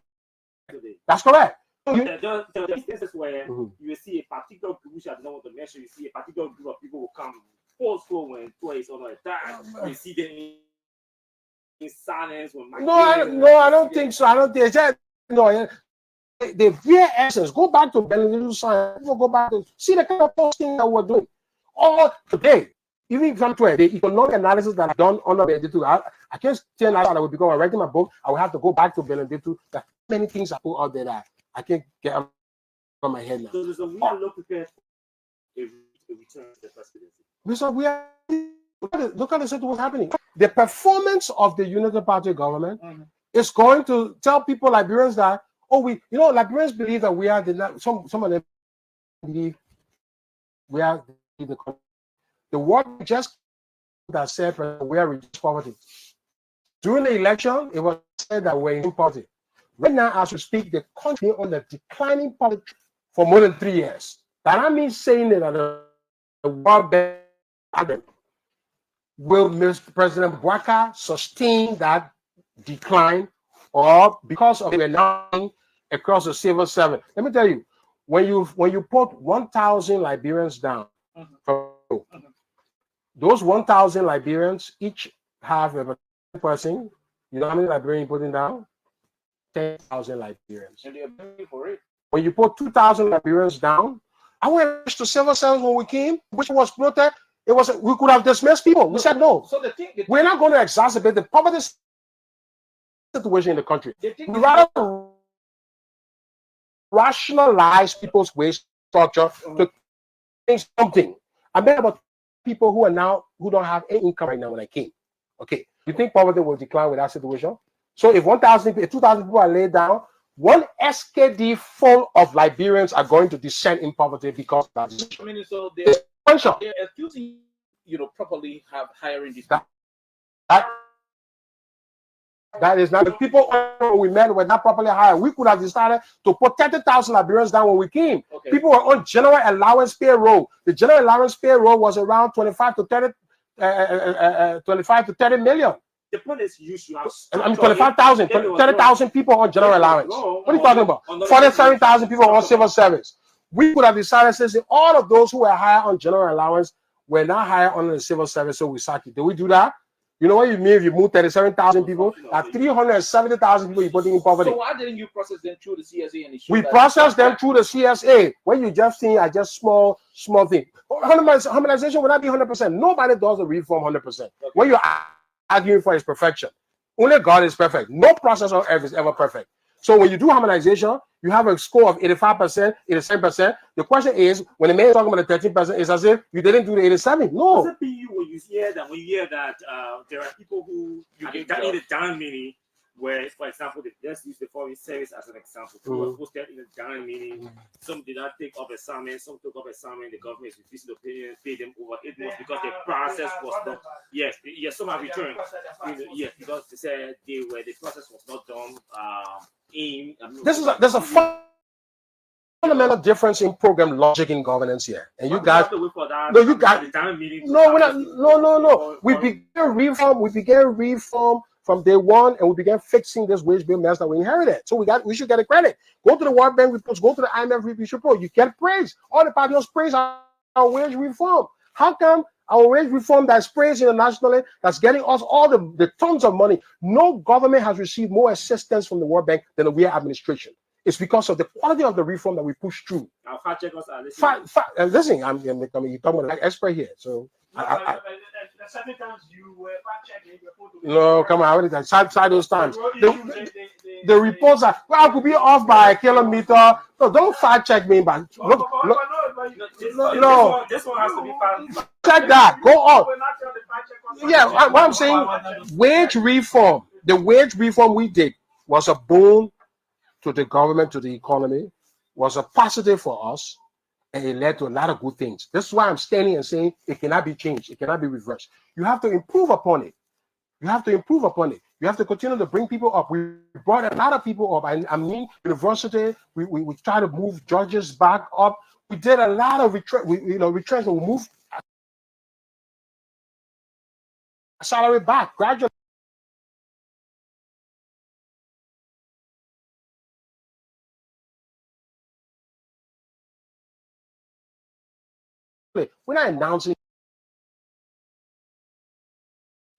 That's correct. There are instances where you will see a particular group, which I don't want to mention, you see a particular group of people will come post-school when TWEAH is on attack. You see them in silence. No, I don't think so. I don't think that. No, the real essence. Go back to Benedictus Samuel. Go back to see the kind of posting that we're doing. All today, even from TWEAH, the economic analysis that I've done under Benedictus, I can't tell that I will become writing my book. I will have to go back to Benedictus. There are many things I put out there that I can't get out of my head now. So there's a we are not prepared a return to the presidency. So we are look at the situation what's happening. The performance of the Unity Party government is going to tell people, Liberians, that Liberians believe that we are some of them believe we are the word just that said we are reduced poverty. During the election, it was said that we're in poverty. Right now, as we speak, the country on the declining poverty for more than 3 years. That means saying that the World Bank will Mr. President Bouaka sustain that decline, or because of the announcement across the civil service. Let me tell you, when you put 1,000 Liberians down, those 1,000 Liberians each have a person. You know how many Liberians you putting down? 10,000 Liberians. And they're paying for it. When you put 2,000 Liberians down, I went to civil service when we came, which was bloated. It was we could have dismissed people. We said no. So we're not going to exacerbate the poverty situation in the country. We rather rationalize people's wage structure to think something. I meant about people who don't have any income right now when I came. Okay, you think poverty will decline with that situation? So if 2,000 people are laid down, one SKD full of Liberians are going to descend in poverty because of that. I mean, so they're accusing, properly have hiring these people. That is not the people we met were not properly hired. We could have decided to put 30,000 Liberians down when we came. Okay. People were on general allowance payroll. The general allowance payroll was around 25 to 30 million. The point is, you should have. 25,000, 30,000 people on general allowance. What are you talking about? 47,000 people on civil service. We could have decided since all of those who were hired on general allowance were not hired under the civil service, so we sacked it. Did we do that? You know what you mean if you move 37,000 people? That 370,000 people you putting in poverty. So why didn't you process them through the CSA and We process them through the CSA. When you just think are just small thing. Harmonization will not be 100%. Nobody does the reform 100%. Okay. What you're arguing for is perfection. Only God is perfect. No process on earth is ever perfect. So when you do harmonization, you have a score of 85%, 87%. The question is, when the man is talking about the 13%, it's as if you didn't do the 87. No. Does it be you when you hear that there are people who you in the down meeting where, for example, let's use the foreign service as an example. Who was posted in the down meeting. Some did not take up assignment, some took up assignment. The government is refusing to pay them over 8 months because the process was not. Yes, some have returned. Yes, because they said the process was not done. There's a fundamental difference in program logic in governance here, and you guys. No, you got. No, we're not. No. We began reform from day one, and we began fixing this wage bill mess that we inherited. So we should get a credit. Go to the World Bank reports. Go to the IMF report. You get praise. All the parties praise our wage reform. How come our wage reform that's praised internationally, that's getting us all the tons of money? No government has received more assistance from the World Bank than the WEA administration. It's because of the quality of the reform that we push through. Our fact checkers are listening. Listen, you're talking about an expert here. So the second times you were fact checking. No, come on, I already side those times. The reports are I could be off by a kilometer. No, don't fact check me, man. No. This one has to be fact. Check that. Go on. Yeah, what I'm saying, wage reform. The wage reform we did was a boon to the government, to the economy, was a positive for us, and it led to a lot of good things. This is why I'm standing and saying it cannot be changed. It cannot be reversed. You have to improve upon it. You have to improve upon it. You have to continue to bring people up. We brought a lot of people up. I mean, university, we try to move judges back up. We did a lot of retrenchment. We moved salary back gradually. We're not announcing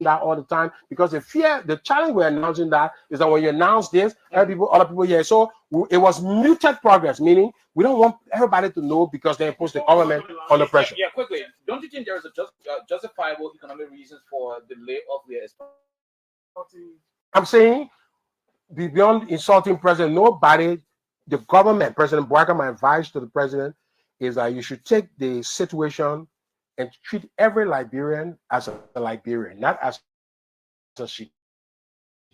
that all the time because the challenge we're announcing that is that when you announce this, other people here. So it was muted progress, meaning we don't want everybody to know because they impose the government under pressure. Yeah, quickly. Don't you think there is a justifiable economic reasons for the delay of the? I'm saying beyond insulting president, nobody, the government, President Bouaka, my advice to the president is that you should take the situation and treat every Liberian as a Liberian, not as a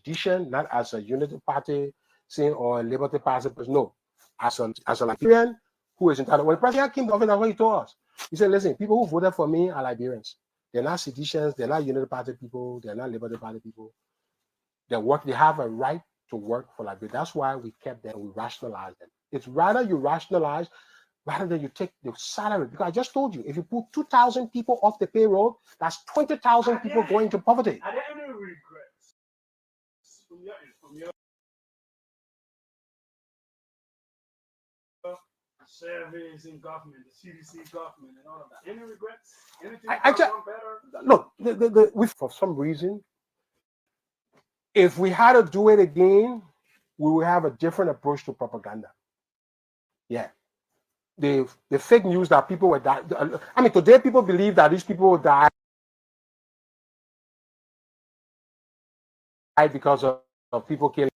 sedition, not as a unity party thing or a liberty party person. No, as a Liberian who is entitled. When the president came to office, that's what he told us. He said, listen, people who voted for me are Liberians. They're not seditions, they're not unity party people, they're not liberty party people. They have a right to work for Liberia. That's why we kept them, we rationalized them. It's rather you rationalize rather than you take the salary. Because I just told you, if you put 2,000 people off the payroll, that's 20,000 people going to poverty. Are there any regrets from your service in government, the CDC government, and all of that? Any regrets? Anything better? Look, for some reason, if we had to do it again, we would have a different approach to propaganda. Yeah. The fake news that people were dying. I mean, today people believe that these people died because of people killing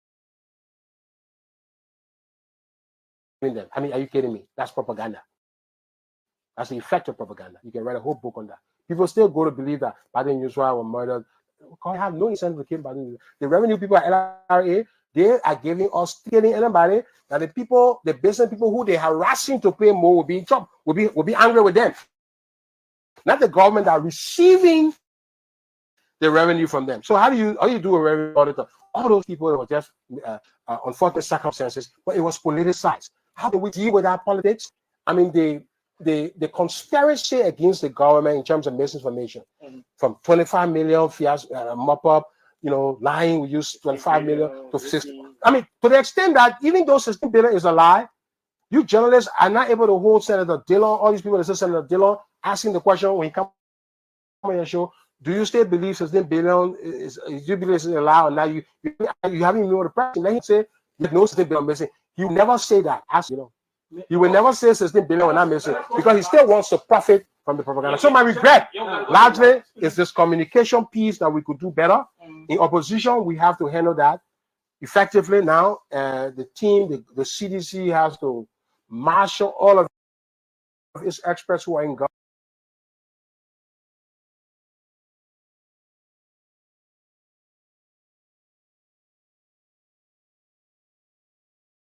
them. I mean, are you kidding me? That's propaganda. That's the effect of propaganda. You can write a whole book on that. People still go to believe that Baden Yusra were murdered. I have no incentive to kill Baden. The revenue people at LRA, they are giving us stealing anybody that the business people who they're harassing to pay more will be in trouble, will be angry with them. Not the government that are receiving the revenue from them. So how do you do a revenue audit? All those people were just unfortunate circumstances, but it was politicized. How do we deal with our politics? I mean, the conspiracy against the government in terms of misinformation, from 25 million fias mop up, lying, we use 25 million to 60. I mean, to the extent that even though 16 billion is a lie, you journalists are not able to hold Senator Dillon, all these people that say Senator Dillon asking the question when he comes on your show, Do you still believe 16 billion is you believe it's allowed? Now you haven't even know the price. Now he say there's no 16 billion missing. You never say that. As you know, you will never say 16 billion when I'm missing because he still wants to profit from the propaganda. So my regret largely is this communication piece that we could do better. In opposition, we have to handle that effectively now. The team, the CDC has to marshal all of its experts who are in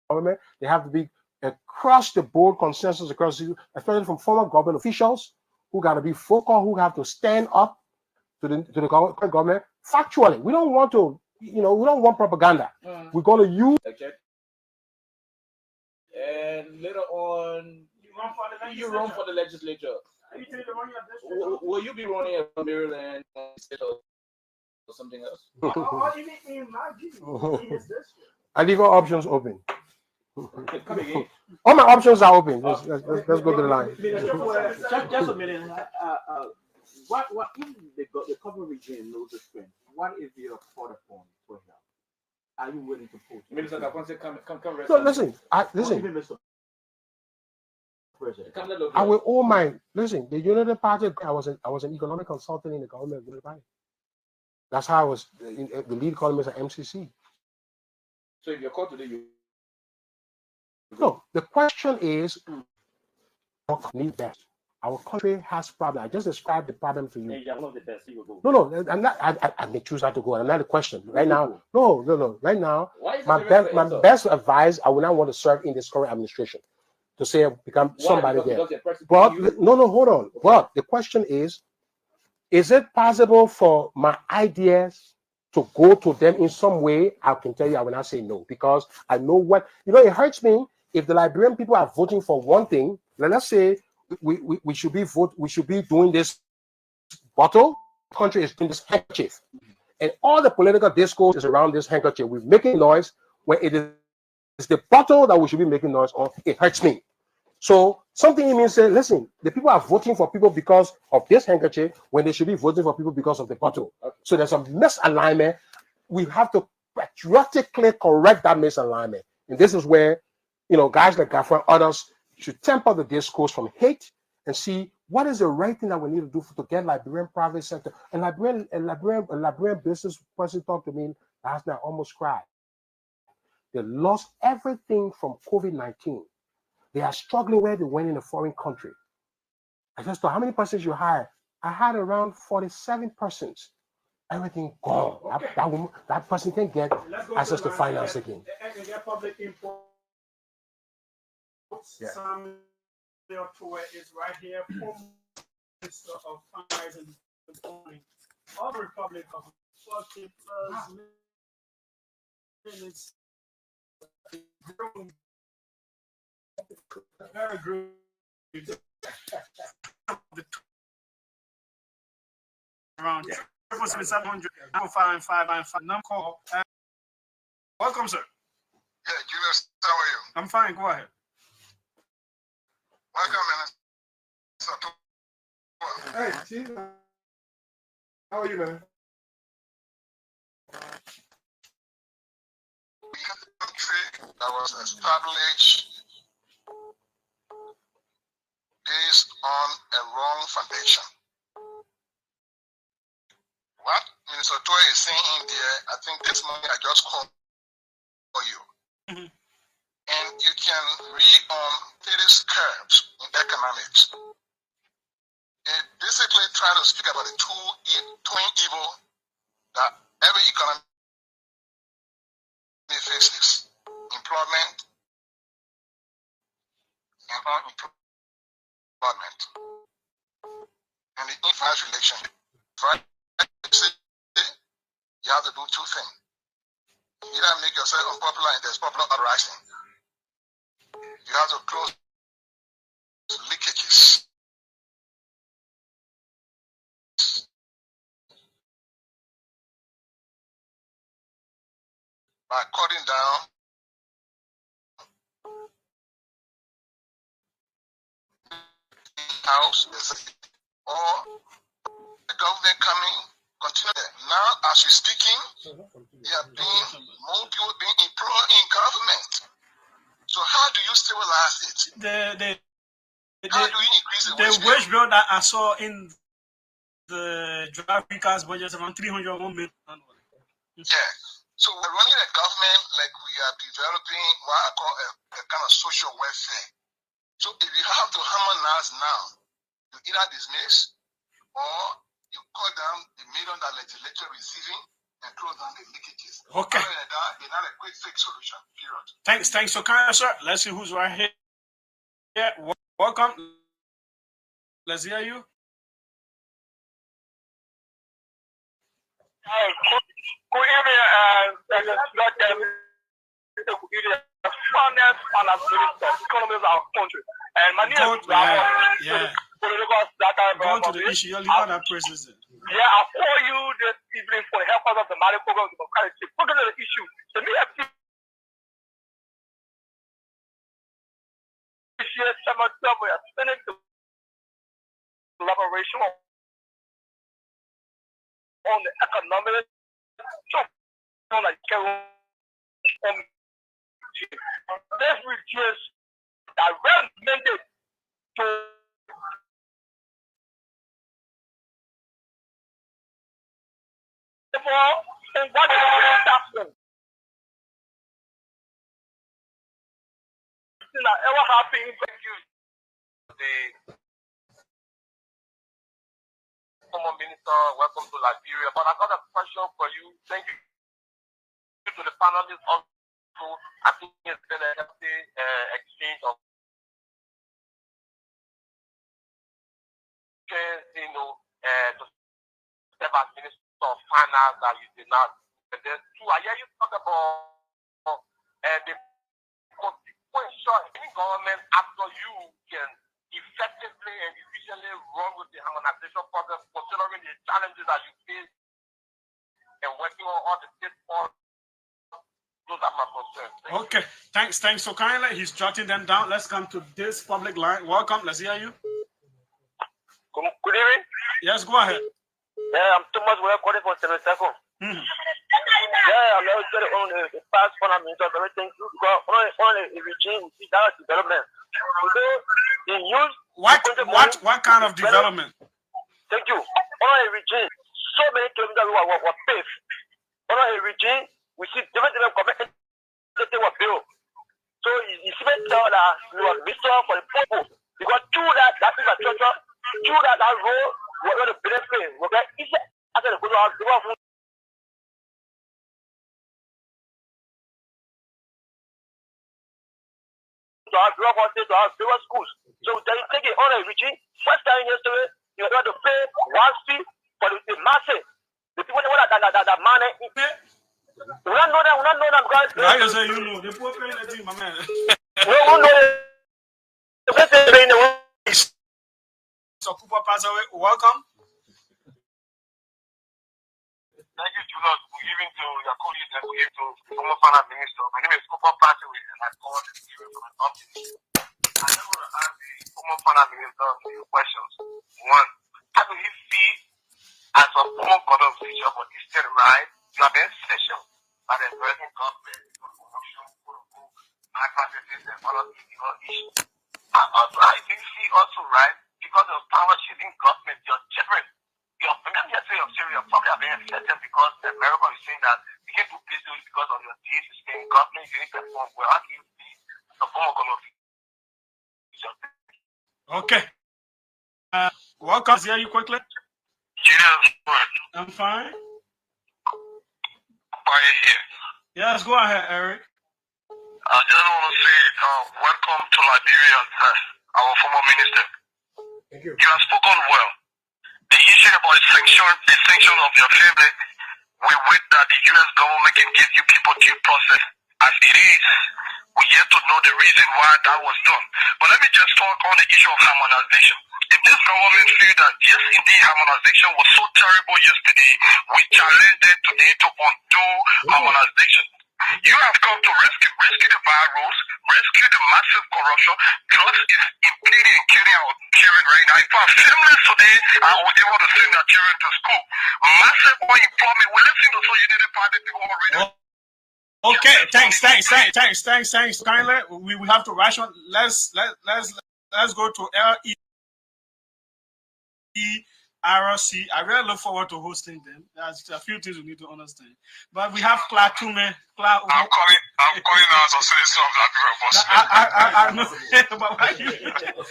government. They have to be across the board consensus across the, especially from former government officials who got to be vocal, who have to stand up to the government factually. We don't want to, we don't want propaganda. We're going to use. And later on, you run for the legislature. Will you be running for Maryland or something else? I leave all options open. All my options are open. Let's go to the line. Just a minute. What if the government regime knows the strength? What is your thought upon for him? Are you willing to pull? Minister, come. No, listen. I will owe my the United Party. I was an economic consultant in the government of the United Party. That's how I was the lead economist at MCC. So if you're called today, you. No, the question is, what need best? Our country has problems. I just described the problem to you. No, I'm not. I may choose not to go. I'm not a question right now. No. Right now, my best advice. I would not want to serve in this current administration to say become somebody there. But no, hold on. But the question is it possible for my ideas to go to them in some way? I can tell you, I will not say no because I know what it hurts me if the Liberian people are voting for one thing. Let's say we should be doing this bottle. The country is doing this handkerchief, and all the political discourse is around this handkerchief. We're making noise when it is the bottle that we should be making noise on. It hurts me. So something in me says, listen, the people are voting for people because of this handkerchief when they should be voting for people because of the bottle. So there's a misalignment. We have to patriotically correct that misalignment. And this is where, guys like Gaffer and others should temper the discourse from hate and see what is the right thing that we need to do to get Liberian private sector. And Liberian business person talked to me last night, almost cried. They lost everything from COVID-19. They are struggling where they went in a foreign country. I just thought, how many persons you hired? I had around 47 persons. Everything gone. Okay. That person can get access to finance again. And get public import. Some TWEAH is right here. Minister of Finance and Deployment of the Republic of 40 plus minutes. Very good. Around 700 555 number call. Welcome, sir. Yeah, Julius, how are you? I'm fine. Go ahead. Welcome, Hey, Chief. How are you, man? We have a country that was established based on a wrong foundation. What Minister TWEAH is saying in there, I think this morning I just called for you. And you can read on Teddy's curves in economics. It basically tries to speak about the twin evil that every economy faces: employment and unemployment, and the infinite relationship. Right? You have to do two things. Either make yourself unpopular and there's popular uprising. You have to close leakages. By cutting down house, or the government coming, continue that. Now, as we're speaking, there are being more people being employed in government. So how do you stabilize it? How do you increase the wage bill that I saw in the draft recast budget around 301 million. Yeah. So we're running a government like we are developing what I call a kind of social welfare. So if you have to harmonize now, you either dismiss or you cut down the million that legislature receiving and close down the leakages. Okay. Other than that, they're not a quick fix solution, period. Thanks so kind, sir. Let's see who's right here. Yeah, welcome. Let's hear you. Good evening, the finance and administration, economy of our country. And my name is Go to the issue. You'll leave out that president. Yeah, I'll call you this evening for the help of the Mali program of democracy. Look at the issue. To me, I think some of them we are spending the collaboration on the economic let's reduce direct mandate to and what is happening? Ever happy the former minister, welcome to Liberia. But I got a question for you. Thank you to the panelists also. I think it's been a healthy exchange of to step as minister of finance that you did not. And then two, I hear you talk about the consequential any government after you can effectively and efficiently run with the harmonization process, considering the challenges that you face and working on all the state forms. Those are my concerns. Okay, thanks so kindly. He's jotting them down. Let's come to this public line. Welcome. Let's hear you. Good evening. Yes, go ahead. Yeah, I'm Thomas. We're calling for 7 seconds. Yeah, I'm going to on the past one. I'm into everything because on the regime, see that development. They use what kind of development? Thank you. On a regime, so many kilometers were paved. On a regime, we see different commitments that they were built. So you see that you are mission for the people because through that infrastructure, through that road, we're going to benefit. We're going to easy after the good house. To our various schools. So they take it on a regime. First time yesterday, you are going to pay one fee for the masses. The people that money. We don't know that, guys. I just say you know, the poor paying the thing, my man. No, So Cooper pass away. Welcome. Thank you, Julius, for giving to your colleagues and for giving to the former finance minister. My name is Cooper Passaway, and I call this hearing from an optimist. I just want to ask the former finance minister a few questions. One, how do you see as a former god of teacher for Eastern Right, you have been session by the present government for corruption, protocol, malpractices, and other illegal issues? And also, how do you see also right, because of power shifting government, you're different. Your probably are being affected because America is saying that you can't do business because of your deeds in government, you need to perform well. How do you see the form of government? Okay. Welcome. Hear you quickly. I'm fine. Quiet here. Yes, go ahead, Eric. I just want to say welcome to Liberia, our former minister. Thank you. You have spoken well. The issue about the sanction of your family, we wait that the U.S. government can give you people due process. As it is, we yet to know the reason why that was done. But let me just talk on the issue of harmonization. If this government feel that yes, indeed, harmonization was so terrible yesterday, we challenge them today to undo harmonization. You have come to rescue the virus, rescue the massive corruption. Drugs is impeding and killing our children right now. In fact, families today are unable to send their children to school. Massive unemployment. We listen to so united party people already. Okay, thanks. Kindly, we have to rush on. Let's go to LERC. I really look forward to hosting them. There's a few things we need to understand. But we have Clark Tume. I'm calling now as a citizen of Liberia, boss. I know, but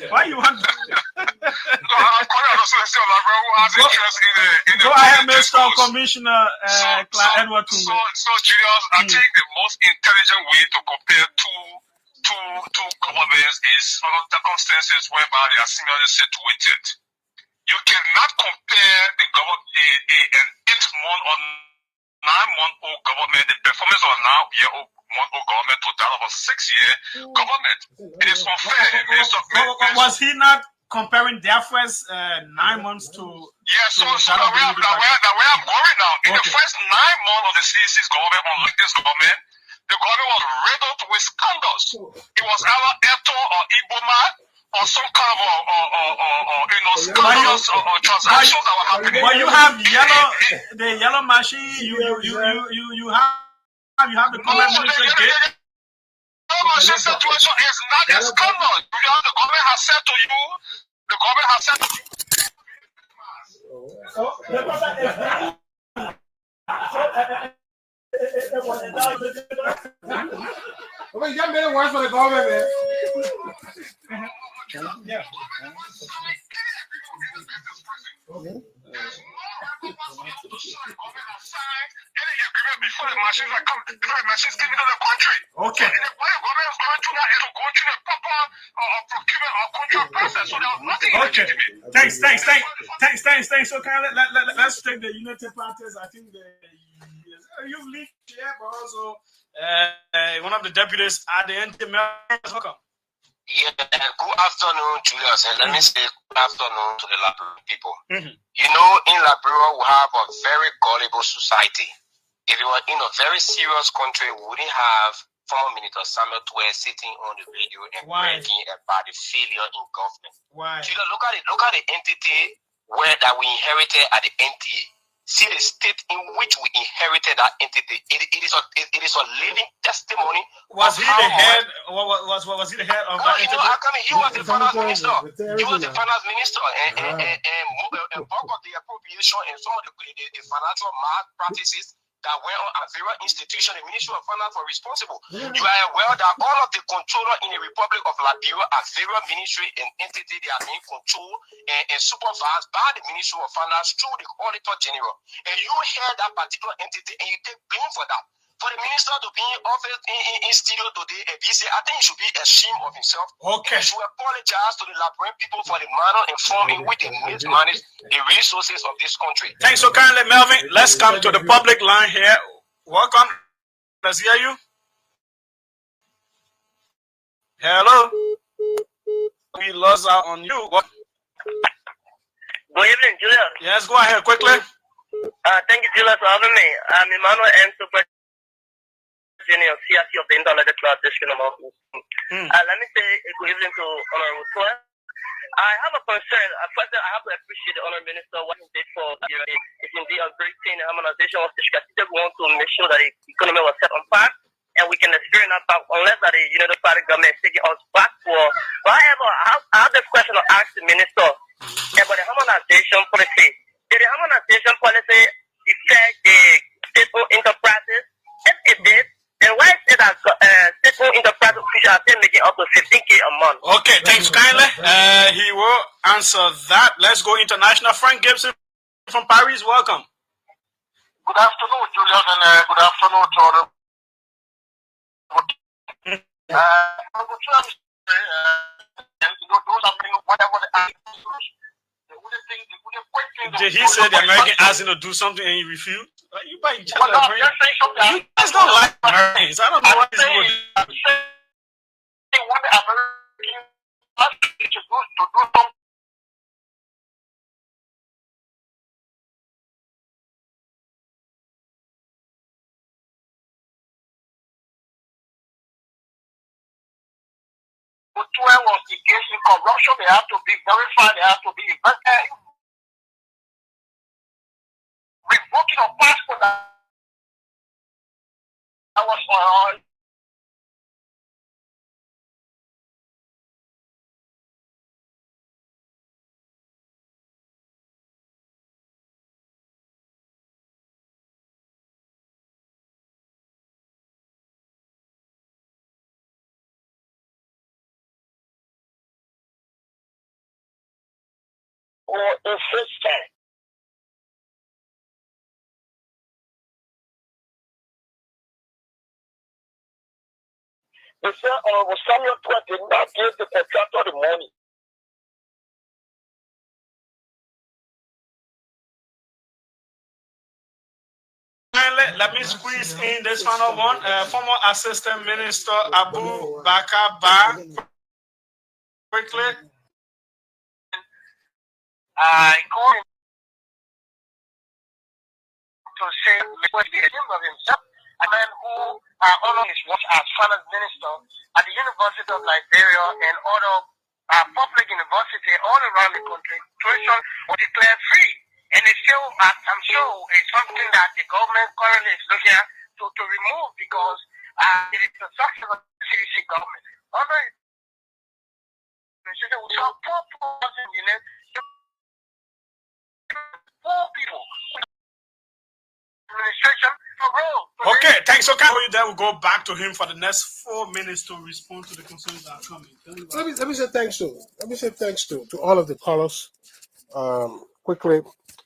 why you want? No, I'm calling as a citizen of Liberia who has interest in the. Go ahead, Mr. Commissioner Clark Edward Tume. So, Julius, I think the most intelligent way to compare two governments is under circumstances whereby they are similarly situated. You cannot compare the an 8-month or 9-month-old government, the performance of a 9-year-old government to that of a 6-year government. It is unfair. Was he not comparing their first 9 months to? Yeah, so the way I'm going now, in the first 9 months of the CDC's government, unlike this government, the government was riddled with scandals. It was either Eto or Iboma or some kind of scandals or transactions that were happening. But you have the yellow machine. You have the comment minister gate. The machine situation is not a scandal. The government has said to you. The government has said to you. You got many words for the government, man. Yeah. Before the machines are coming, the machines came into the country. Okay. So the way the government is going through that is to go through the proper procurement or contract process. So there was nothing Okay. Thanks. So let's take the United Parties. I think you've leaked here, but also one of the deputies at the end. Welcome. Yeah, good afternoon, Julius. And let me say good afternoon to the Liberian people. You know, in Liberia, we have a very gullible society. If we were in a very serious country, we wouldn't have former Minister Samuel TWEAH sitting on the radio and bragging about the failure in government. Why? Julius, look at the entity that we inherited at the NTA. See the state in which we inherited that entity. It is a living testimony. Was he the head? Was he the head of that entity? He was the finance minister. And bulk of the appropriation and some of the financial malpractices that went on at various institutions, the Ministry of Finance were responsible. You are aware that all of the controller in the Republic of Liberia are various ministry and entity. They are being controlled and supervised by the Ministry of Finance through the Auditor General. And you hear that particular entity and you take blame for that. For the minister to be in office in studio today and be say, I think he should be ashamed of himself. Okay. He should apologize to the Liberian people for the manner and form in which they mismanage the resources of this country. Thanks so kindly, Melvin. Let's come to the public line here. Welcome. Let's hear you. Hello. We lost out on you. Good evening, Julius. Yes, go ahead quickly. Thank you, Julius, for having me. I'm Emmanuel M. Super Junior, CRC of the Internet Cloud District of Office. Let me say a good evening to Honorable TWEAH. I have a concern. First, I have to appreciate the Honorable Minister what he did for Nigeria. It's indeed a great thing. Harmonization was strategic. We want to make sure that the economy was set on fire and we can experience that back unless that the United Party government is taking us back for. However, I have this question to ask the Minister about the harmonization policy. Did the harmonization policy affect the state-owned enterprises? If it did, then why is it that state-owned enterprise officials are still making up to 15K a month? Okay, thanks kindly. He will answer that. Let's go international. Frank Gibson from Paris, welcome. Good afternoon, Julius, and good afternoon to all the Did he say the American asked him to do something and he refused? You guys don't like Americans. I don't know what he's doing. TWEAH was engaged in corruption. They have to be verified. They have to be investigated. Revoking of passport that was or fiscal. They said Samuel TWEAH did not give the contractor the money. Let me squeeze in this final one. Former Assistant Minister Abu Bakar Ba. Quickly. I call him to say what he assumed of himself, a man who honored his work as finance minister at the University of Liberia and other public universities all around the country. Tuition was declared free, and it's still, I'm sure, it's something that the government currently is looking at to remove because it is the success of the CDC government. Under we saw poor people. Okay, thanks. So can we then we'll go back to him for the next 4 minutes to respond to the concerns that are coming. Let me say thanks to all of the callers. Quickly,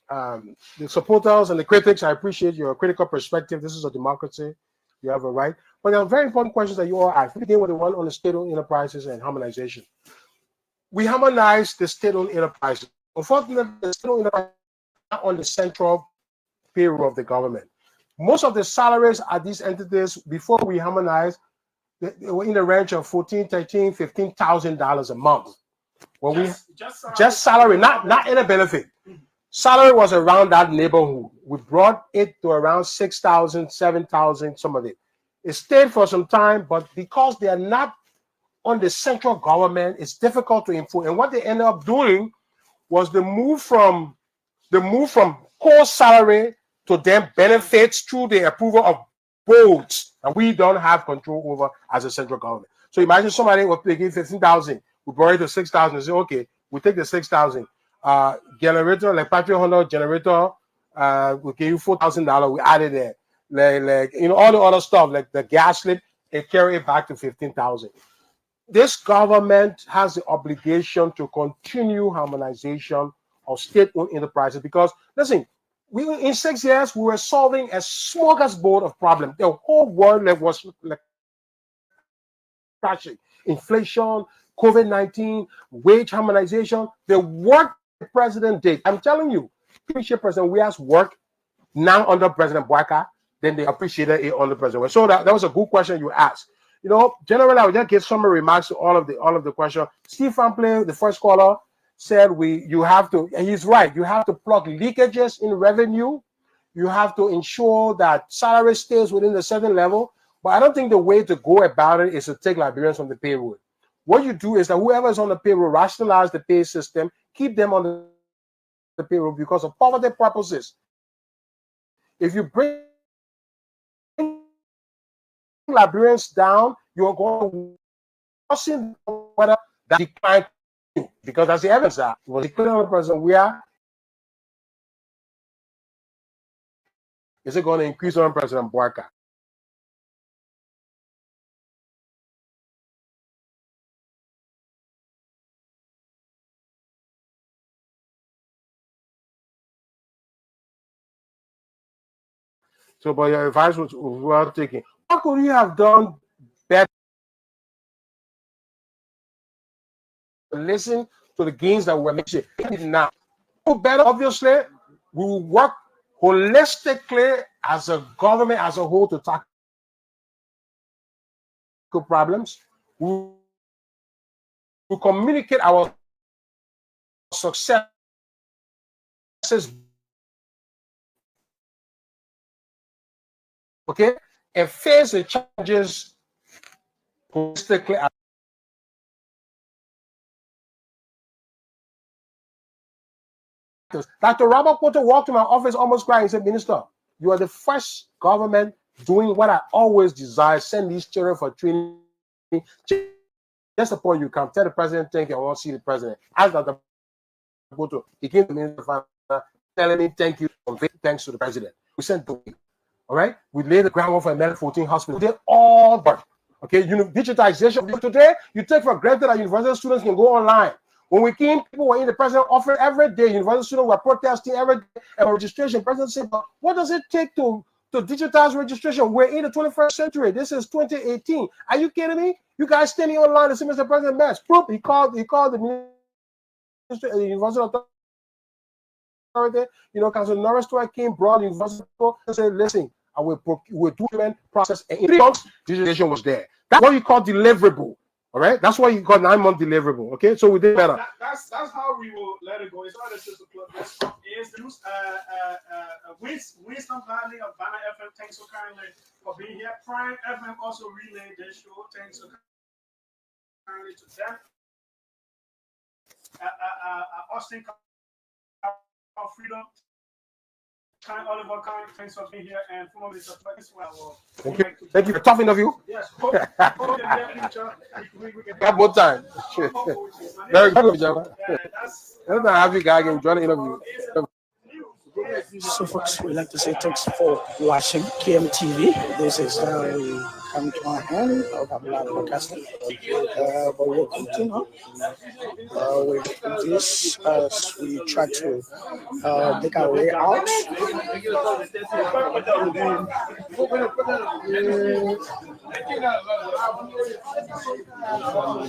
the supporters and the critics, I appreciate your critical perspective. This is a democracy. You have a right. But there are very important questions that you all asked. We begin with the one on the state-owned enterprises and harmonization. We harmonized the state-owned enterprises. Unfortunately, the state-owned enterprises are not on the central payroll of the government. Most of the salaries at these entities before we harmonized, they were in the range of $14,000, $13,000, $15,000 a month. When just salary, not any benefit. Salary was around that neighborhood. We brought it to around 6,000, 7,000, some of it. It stayed for some time, but because they are not on the central government, it's difficult to enforce. And what they ended up doing was the move from core salary to then benefits through the approval of boards, and we don't have control over as a central government. So imagine somebody was paying 15,000, we brought it to 6,000 and say, okay, we take the 6,000. Generator, like Patrick Honda generator, we give you $4,000, we added there. Like all the other stuff, like the gas slip, and carry it back to 15,000. This government has the obligation to continue harmonization of state-owned enterprises because, listen, in 6 years, we were solving a smorgasbord of problems. The whole world was crashing. Inflation, COVID-19, wage harmonization, the work the president did. I'm telling you, appreciate President Weah's work now under President Bwaka, then they appreciated it under President Weah. So that was a good question you asked. Generally, I would just give some remarks to all of the questions. Steve Fampley, the first caller, said you have to, and he's right, you have to plug leakages in revenue. You have to ensure that salary stays within a certain level. But I don't think the way to go about it is to take Liberians from the payroll. What you do is that whoever is on the payroll, rationalize the pay system, keep them on the payroll because of poverty purposes. If you bring Liberians down, you're going to worsen whether that decline because that's the evidence that it was declared on the President Weah. Is it going to increase on President Bwaka? So, but your advice was well taken. What could you have done better? Listen to the gains that we're making now. Better, obviously, we will work holistically as a government as a whole to tackle problems. We will communicate our successes, okay, and face the challenges holistically Dr. Robert Porter walked to my office almost crying and said, Minister, you are the first government doing what I always desire, send these children for training. Just upon you come, tell the president, thank you, I want to see the president. Ask Dr. Porter, he came to me telling me thank you, thanks to the president. We sent to him. All right, we laid the groundwork for a Medical 14 hospital. They all work. Okay, digitization. Today, you take for granted that university students can go online. When we came, people were in the president office every day. University students were protesting every day about registration. President said, but what does it take to digitize registration? We're in the 21st century. This is 2018. Are you kidding me? You guys standing online the same as the president best. Proof. He called the minister, the university authority. Council Norris came, brought the university people and said, listen, I will do the process. And in 3 months, digitization was there. That's what you call deliverable. All right, that's why you got 9-month deliverable. Okay, so we did better. That's how we will let it go. It's not just a plug. This is news. Winston Valley of Banner FM. Thanks so kindly for being here. Prime FM also relayed this show. Thanks so kindly to them. Austin Freedom. Oliver Khan, thanks for being here, and former Minister as well. Thank you for tough interview. Yes, got more time. Very good, Java. Every time I have you guys enjoy the interview. So, folks, we'd like to say thanks for watching KMTV. This is come to an end of our broadcasting. But we'll continue with this as we try to make our way out.